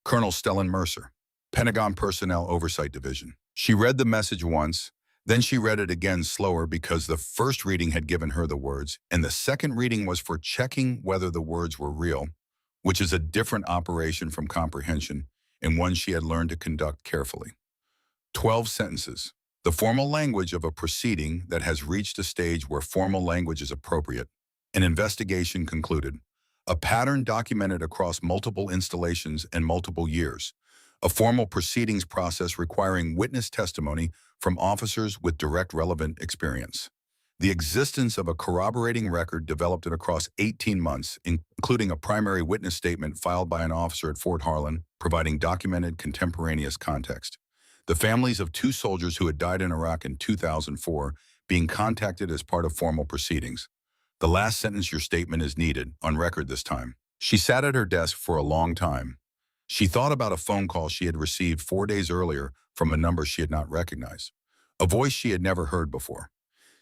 Colonel Stellan Mercer, Pentagon Personnel Oversight Division. She read the message once, then she read it again slower because the first reading had given her the words, and the second reading was for checking whether the words were real, which is a different operation from comprehension and one she had learned to conduct carefully. 12 sentences. The formal language of a proceeding that has reached a stage where formal language is appropriate. An investigation concluded. A pattern documented across multiple installations and multiple years. A formal proceedings process requiring witness testimony from officers with direct relevant experience. The existence of a corroborating record developed across 18 months, including a primary witness statement filed by an officer at Fort Harlan, providing documented contemporaneous context. The families of 2 soldiers who had died in Iraq in 2004 being contacted as part of formal proceedings. The last sentence, your statement is needed, on record this time. She sat at her desk for a long time. She thought about a phone call she had received 4 days earlier from a number she had not recognized, a voice she had never heard before.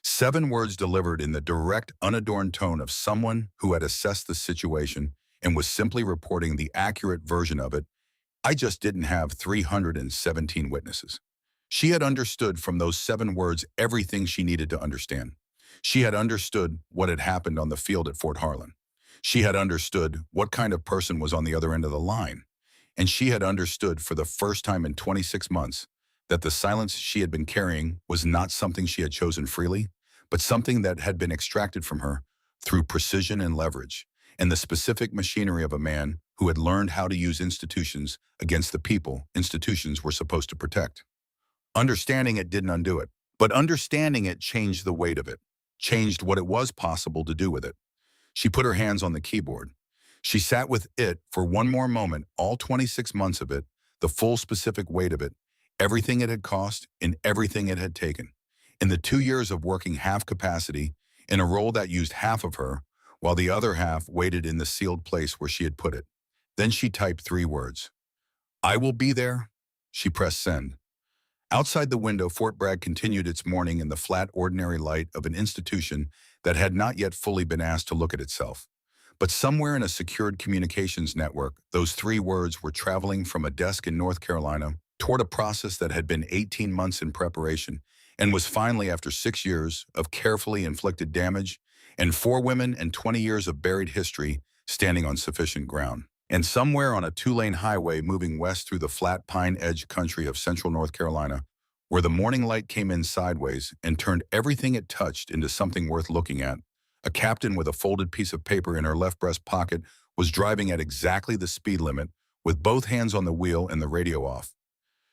7 words delivered in the direct, unadorned tone of someone who had assessed the situation and was simply reporting the accurate version of it. I just didn't have 317 witnesses. She had understood from those 7 words everything she needed to understand. She had understood what had happened on the field at Fort Harlan. She had understood what kind of person was on the other end of the line. And she had understood for the first time in 26 months that the silence she had been carrying was not something she had chosen freely, but something that had been extracted from her through precision and leverage, and the specific machinery of a man who had learned how to use institutions against the people institutions were supposed to protect. Understanding it didn't undo it, but understanding it changed the weight of it, changed what it was possible to do with it. She put her hands on the keyboard. She sat with it for one more moment, all 26 months of it, the full specific weight of it, everything it had cost and everything it had taken. In the 2 years of working half capacity, in a role that used half of her, while the other half waited in the sealed place where she had put it. Then she typed 3 words. I will be there. She pressed send. Outside the window, Fort Bragg continued its morning in the flat, ordinary light of an institution that had not yet fully been asked to look at itself. But somewhere in a secured communications network, those 3 words were traveling from a desk in North Carolina toward a process that had been 18 months in preparation and was finally, after 6 years of carefully inflicted damage and 4 women and 20 years of buried history, standing on sufficient ground. And somewhere on a 2-lane highway moving west through the flat pine edge country of central North Carolina, where the morning light came in sideways and turned everything it touched into something worth looking at, a captain with a folded piece of paper in her left breast pocket was driving at exactly the speed limit with both hands on the wheel and the radio off.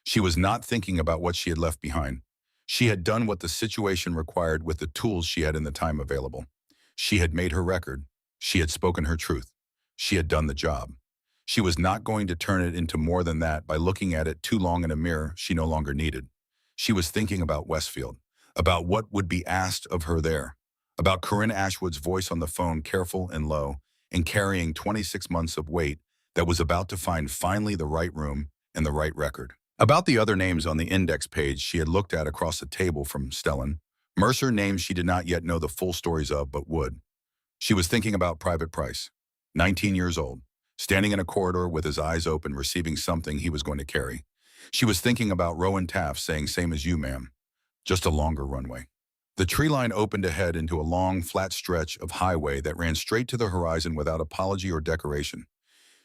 She was not thinking about what she had left behind. She had done what the situation required with the tools she had in the time available. She had made her record. She had spoken her truth. She had done the job. She was not going to turn it into more than that by looking at it too long in a mirror she no longer needed. She was thinking about Westfield, about what would be asked of her there, about Corinne Ashwood's voice on the phone, careful and low, and carrying 26 months of weight that was about to find finally the right room and the right record. About the other names on the index page she had looked at across the table from Stellan, Mercer, names she did not yet know the full stories of but would. She was thinking about Private Price, 19 years old, standing in a corridor with his eyes open, receiving something he was going to carry. She was thinking about Rowan Taft saying, "Same as you, ma'am. Just a longer runway." The tree line opened ahead into a long, flat stretch of highway that ran straight to the horizon without apology or decoration.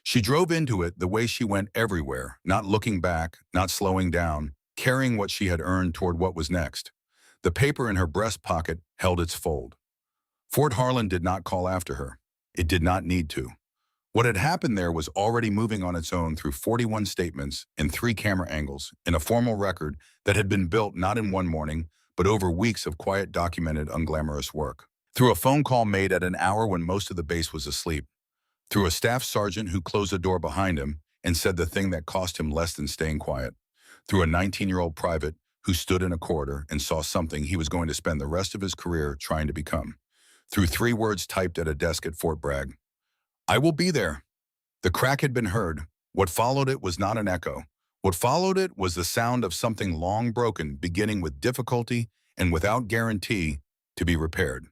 She drove into it the way she went everywhere, not looking back, not slowing down, carrying what she had earned toward what was next. The paper in her breast pocket held its fold. Fort Harlan did not call after her. It did not need to. What had happened there was already moving on its own through 41 statements and 3 camera angles in a formal record that had been built not in one morning, but over weeks of quiet, documented, unglamorous work. Through a phone call made at an hour when most of the base was asleep. Through a staff sergeant who closed the door behind him and said the thing that cost him less than staying quiet. Through a 19-year-old private who stood in a corridor and saw something he was going to spend the rest of his career trying to become. Through 3 words typed at a desk at Fort Bragg. "I will be there." The crack had been heard. What followed it was not an echo. What followed it was the sound of something long broken, beginning with difficulty and without guarantee to be repaired.